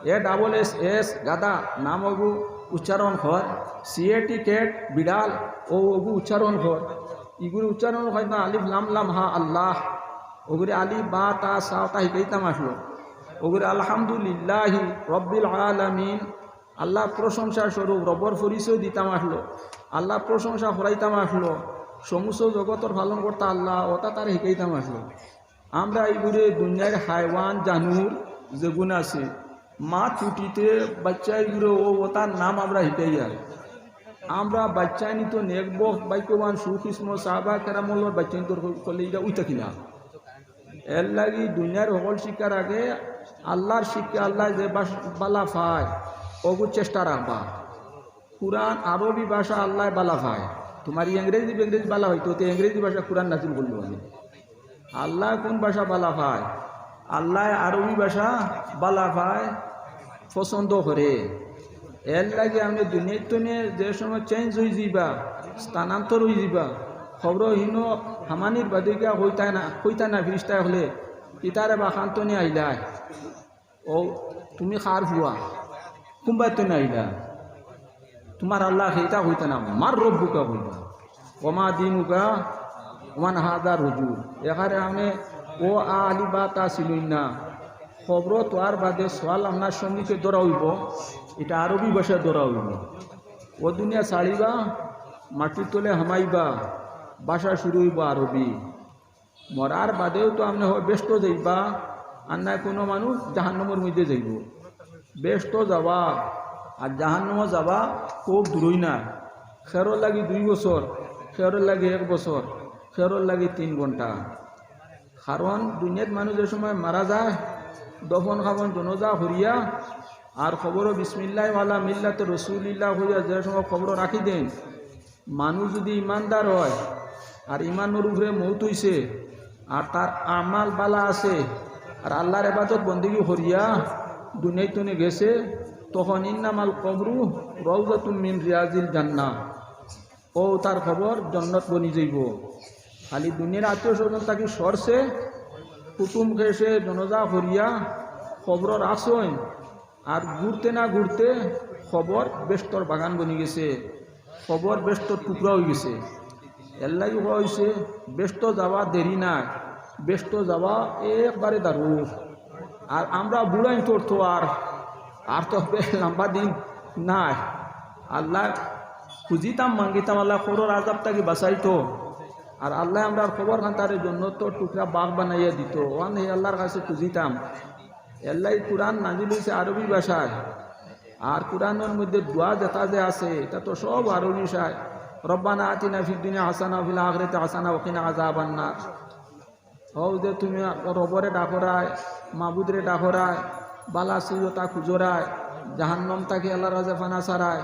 এ ডাবল এস এস গাদা নাম অগু উচ্চারণ কর সিএটি ক্যাট বিড়াল ও অগু উচ্চারণ কর ইগুলি উচ্চারণ হয় না আলিফ লাম লাম হা আল্লাহ ওগুলি আলিফ বা তা সা তা শিকাইতাম আসলো ওগুলি আলহামদুলিল্লাহি রব্বিল আলামিন আল্লাহ প্রশংসা স্বরূপ রব্বর পরিচয় দিতাম আসলো আল্লাহ প্রশংসা করাইতাম আসলো সমস্ত জগতর পালন করতে আল্লাহ ওটা তার শিকাইতাম আসলো আমরা এইগুলি দুনিয়ার হাইওয়ান জানুর যেগুন আছে মা ছুটিতে বাচ্চা এগুলো ও তার নাম আমরা শিকাই আর আমরা বাচ্চা নিত নেকব বাইকবান সুখিস্ম সাহবা কেরামলের বাচ্চা নিত করলে এটা উইতা কিনা এর লাগি দুনিয়ার সকল শিক্ষার আগে আল্লাহর শিক্ষা আল্লাহ যে বালা পায় ওগু চেষ্টা রাখবা কুরআন আরবি ভাষা আল্লাহ বালা পায় তোমার ইংরেজি বালা হয়তো তো ইংরেজি ভাষা কুরআন নাজিল করলো আমি আল্লাহ কোন ভাষা বালা পায় আল্লাহ আরবি ভাষা বালা পায় পছন্দ করে এর লাগে আমি দুনিয়ার তনে যে সময় চেঞ্জ হয়ে যাইবা স্থানান্তর হয়ে যাইবা খবরহীন হামানির বাদিকা হইতা না ফিরিস্তায় হলে ইতারে বা খান্তনে আইলায় ও তুমি খার হুয়া কুম্বাই তনে আইলা তোমার আল্লাহ সেইটা হইতে না মার রব্বুকা হইবা ওমা দিনুকা ওমান হাজার হুজুর এখানে আমি ও আলি বা তা ছিলই না খবর তোয়ার বাদে সোয়াল আপনার সঙ্গীকে দৌড়া হইব এটা আরবি ভাষায় দৌড়া হইব ও দুনিয়া ছাড়িবা মাটির তলে হামাইবা ভাষা শুরু হইব আরবি মরার বাদেও তো আপনি ব্যস্ত যাইবা আর না কোনো মানুষ জাহান্নমের মধ্যে যাইব ব্যস্ত যাওয়া আর জাহান্নমে যাওয়া খুব দূরই না খেরর লাগি 2 বছর খেরর লাগি 1 বছর খেরর লাগি 3 ঘন্টা কারণ দুনিয়ার মানুষ যে সময় মারা যায় দফন খাবন জনজা হরিয়া আর খবরও বিসমিল্লাহ ওয়ালা মিল্লাতে রসুলিল্লাহ হইয়া যে সময় খবর রাখি দেন মানুষ যদি ইমানদার হয় আর ইমানের উপরে মৌত হইছে আর তার আমাল বালা আছে আর আল্লাহর ইবাদত বন্দেগী হরিয়া দুনিয়ায় তনে গেছে তখন ইন্নামাল কবরু রওজাতুম মিন রিয়াজিল জান্নাহ ও তার খবর জন্নত বনি যাইব খালি দুনিয়ার আত্মীয় স্বজন তাকে সরছে কুটুম খেসে জনজা হরিয়া খবর আসন আর ঘুরতে না ঘুরতে খবর বেস্তর বাগান বনি গেছে খবর বেস্তর টুকরা হয়ে গেছে এর লাগি হয়েছে ব্যস্ত যাওয়া দেরি নাই ব্যস্ত যাওয়া একবারে দারু আর আমরা বুড়াই তোরতো আর তো লম্বা দিন নাই আল্লাহ খুঁজিতাম মাঙ্গিতাম আল্লাহ খবর আজাব তাকে বাঁচাইতো আর আল্লাহ আমরা খবর খান তার জন্য তো টুকরা বাঘ বানাইয়া দিত ওয়ান এই আল্লাহর কাছে খুঁজিতাম আল্লাহ কুরআন নাজিল হয়েছে আরবি ভাষায় আর কুরআনের মধ্যে দোয়া যেটা যে আছে এটা তো সব আরবি ভাষায় রব্বানা আতিনা ফিদ দুনিয়া হাসানা ফিল আখিরাতি হাসানা ওয়া কিনা আযাবান নার হও যে তুমি রবরে ডাকরায় মাবুদরে ডাকরায় বালা সুজতা খুজরায় জাহান্নাম তাকে আল্লাহর কাছে ফানা সারায়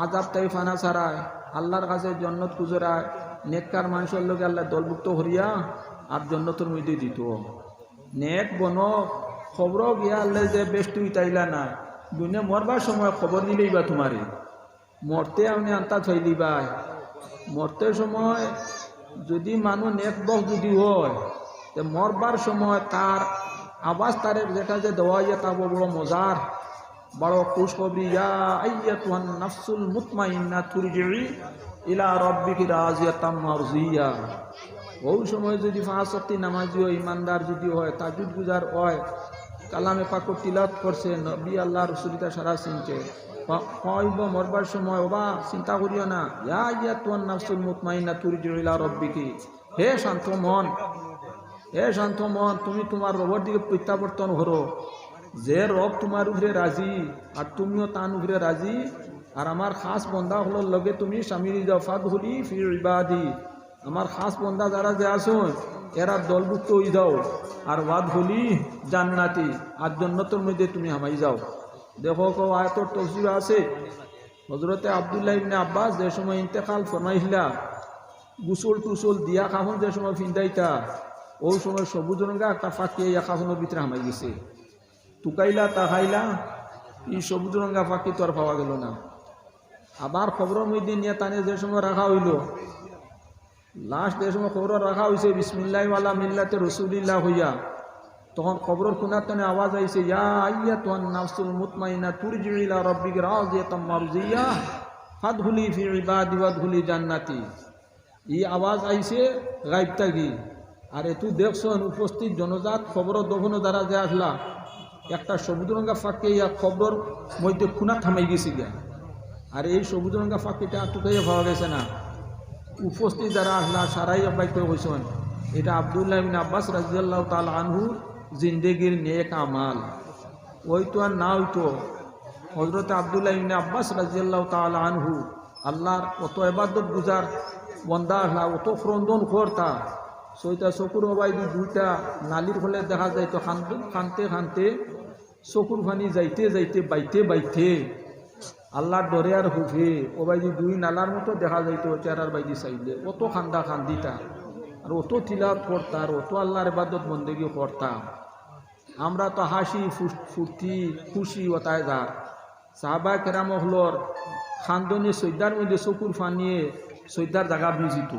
আযাব তাই ফানা সারায় আল্লাহর কাছে জান্নাত খুজরায় নেককার মানুষের লোকে আল্লাহ দলভুক্ত হরিয়া আর জান্নাতের মধ্যে দিত নেক বন খবর গিয়া আল্লাহ যে বেস্ট উইতাইলা না দুনিয়া মরবার সময় খবর নিলেই বা তোমারে মরতে আপনি আন্তা থই দিবাই মরতে সময় যদি মানুষ নেক বস যদি হয় তো মরবার সময় তার আওয়াজ তার যেটা যে দেওয়া যায় তা বড় মজার বড় খুশখবরি ইয়া আইয়াতুহান নাফসুল মুতমাইন্না তুরজিই ইলা রাব্বিকি রাজিয়াতাম মারজিয়া ওই সময় যদি 5 ওয়াক্ত নামাজি হয় ইমানদার যদি হয় তাজুদ গুজার হয় কালামে পাক তিলাওয়াত করছে নবী আল্লাহ রাসূলটা সারা চিনছে কইব মরবার সময় ওবা চিন্তা করিও না ইয়া আইয়াতুহান নাফসুল মুতমাইন্না তুরজিই ইলা রাব্বিকি হে শান্ত মন তুমি তোমার রবের দিকে প্রত্যাবর্তন করো যে রব তোমার উপরে রাজি আর তুমিও তান উপরে রাজি আর আমার খাস বন্দা হলোর লগে তুমি স্বামীর জাফাত হলি ফির ইবাদি আমার খাস বন্দা যারা যে আসুন এরা দলভুক্ত হয়ে যাও আর ওয়াদ হলি জান্নাতি আর জান্নাতের মধ্যে তুমি হামাই যাও দেখো কো আয়াতর তফসির আছে হযরতে আব্দুল্লাহ ইবনে আব্বাস যে সময় ইন্তেকাল ফরমাইলা গুসল টুসল দিয়া কাফন যে সময় ফিন্দাইতা ওই সময় সবুজ রঙা একটা ফাঁকিয়ে কাফনের ভিতরে হামাই গেছে টুকাইলা তাকাইলা এই সবুজ রঙা পাখি তো আর পাওয়া গেল না। আবার খবরের মধ্যে নিয়ে তানে যে সময় রাখা হইল, লাস্ট যে সময় খবর রাখা হয়েছে বিসমিল্লাহ ওয়ালা মিল্লাতে রসুলিল্লাহ হইয়া, তখন খবরের কোনার টানে আওয়াজ আইছে, ইয়া আইয়াতুহান নাফসুল মুতমাইন্না তুরজিউ ইলা রাব্বিকা রাদিয়াতাম মারজিয়া ফাদখুলি ফি ইবাদি ওয়াদখুলি জান্নাতি। এই আওয়াজ আইছে গায়েব থাকি। আর এতু দেখছেন উপস্থিত জনজাত খবর দখনো দ্বারা যে আসলা, একটা সবুজ রঙা ফাঁকে ইয়া খবর মধ্যে খুনা থামাই গেছি গিয়া। আর এই সবুজ রঙা ফাঁকিটা টুকাইয়া পাওয়া গেছে না। উপস্থিত যারা আসলা সারাই অব্যাখ্য হয়েছেন এটা আব্দুল্লাহ ইবনে আব্বাস রাদিয়াল্লাহু তাআলা আনহু জিন্দেগির নেক আমাল। ওই তো আর না হইতো হযরত আব্দুল্লাহ ইবনে আব্বাস রাদিয়াল্লাহু তাআলা আনহু আল্লাহর অত ইবাদত গুজার বন্দা আসলা, অত ক্রন্দন করতা, সইটা চকুর অবাই দুইটা নালির ফলে দেখা যাইতো খানতে খানতে চকুর পানি যাইতে যাইতে বাইতে বাইতে আল্লাহর ডরে আর হুফে ওবাইজি দুই নালার মতো দেখা যাইতো চেহারার বাইজি চাইলে। অত খান্দা খান্দিতা আর অত তিলাওয়াত করতা আর অত আল্লাহর ইবাদত বন্দেগী করতা। আমরা তো হাসি ফুর্তি খুশি ওতায় যার সাহাবা কেরাম হলর খান্দনে সৈদার মধ্যে চকুর ফানিয়ে সৈদার জায়গা ভিজিত।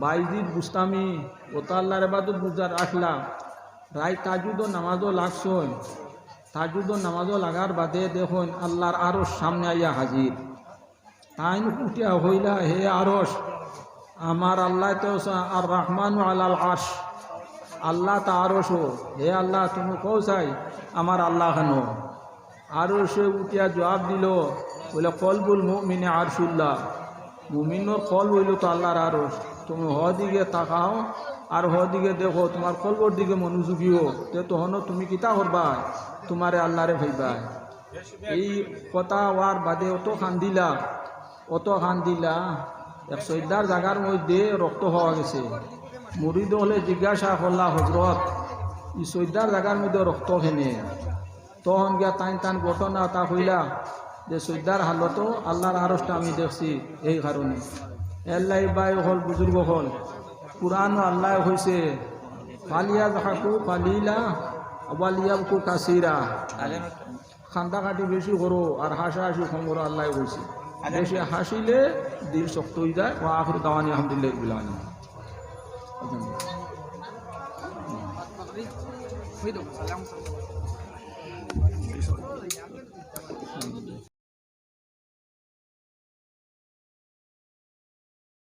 বাইজিদ বুস্তামি ওতা আল্লাহর ইবাদত বুঝার আসলা রায় তাজুদ নামাজও লাগছই। তাজুদ নামাজও লাগার বাদে দেখুন আল্লাহর আরশ সামনে আইয়া হাজির। তাইন উঠিয়া হইলা, হে আরশ, আমার আল্লাহ তো আর রহমান আলাল আরশ, আল্লাহ তা আরশ, হে আল্লাহ তুমি কও চাই আমার আল্লাহ কেন? আরো সে উঠিয়া জবাব দিল, বলে কলবুল মুমিনে আরশুল্লাহ, মুমিনের কল হইল তো আল্লাহর আরশ। তুমি দিকে তাকাও আর দিকে দেখো, তোমার কলবর দিকে মনোযোগী হো, তে তখনও তুমি কিতা করবা? তোমারে আল্লাহরে ভাইবা। এই কথা হওয়ার বাদে অত খান্দিলা এক সৈদার জায়গার মধ্যে রক্ত হওয়া গেছে। মুরিদ হলে জিজ্ঞাসা করলা, হজরত এই সৈদার জায়গার মধ্যে রক্ত খেনে? তখন গিয়া টান ঘটনা তা হইলা যে সৈদার হালতো আল্লাহর আরশটা আমি দেখছি, এই কারণে। এল্লাই বাই হল বুজুর্গ হল কুরআন আল্লাহ হয়েছে ফালিয়া হাকু ফালিলা আবালিয়াবকু কাসিরা, খান্দা কাটি বেশি করো আর হাসাহাসি কম করো, আল্লাহ হয়েছে। বেশি হাসিলে দিল শক্ত হয়ে যায়। ও আখির দাওয়ানি আলহামদুলিল্লাহ।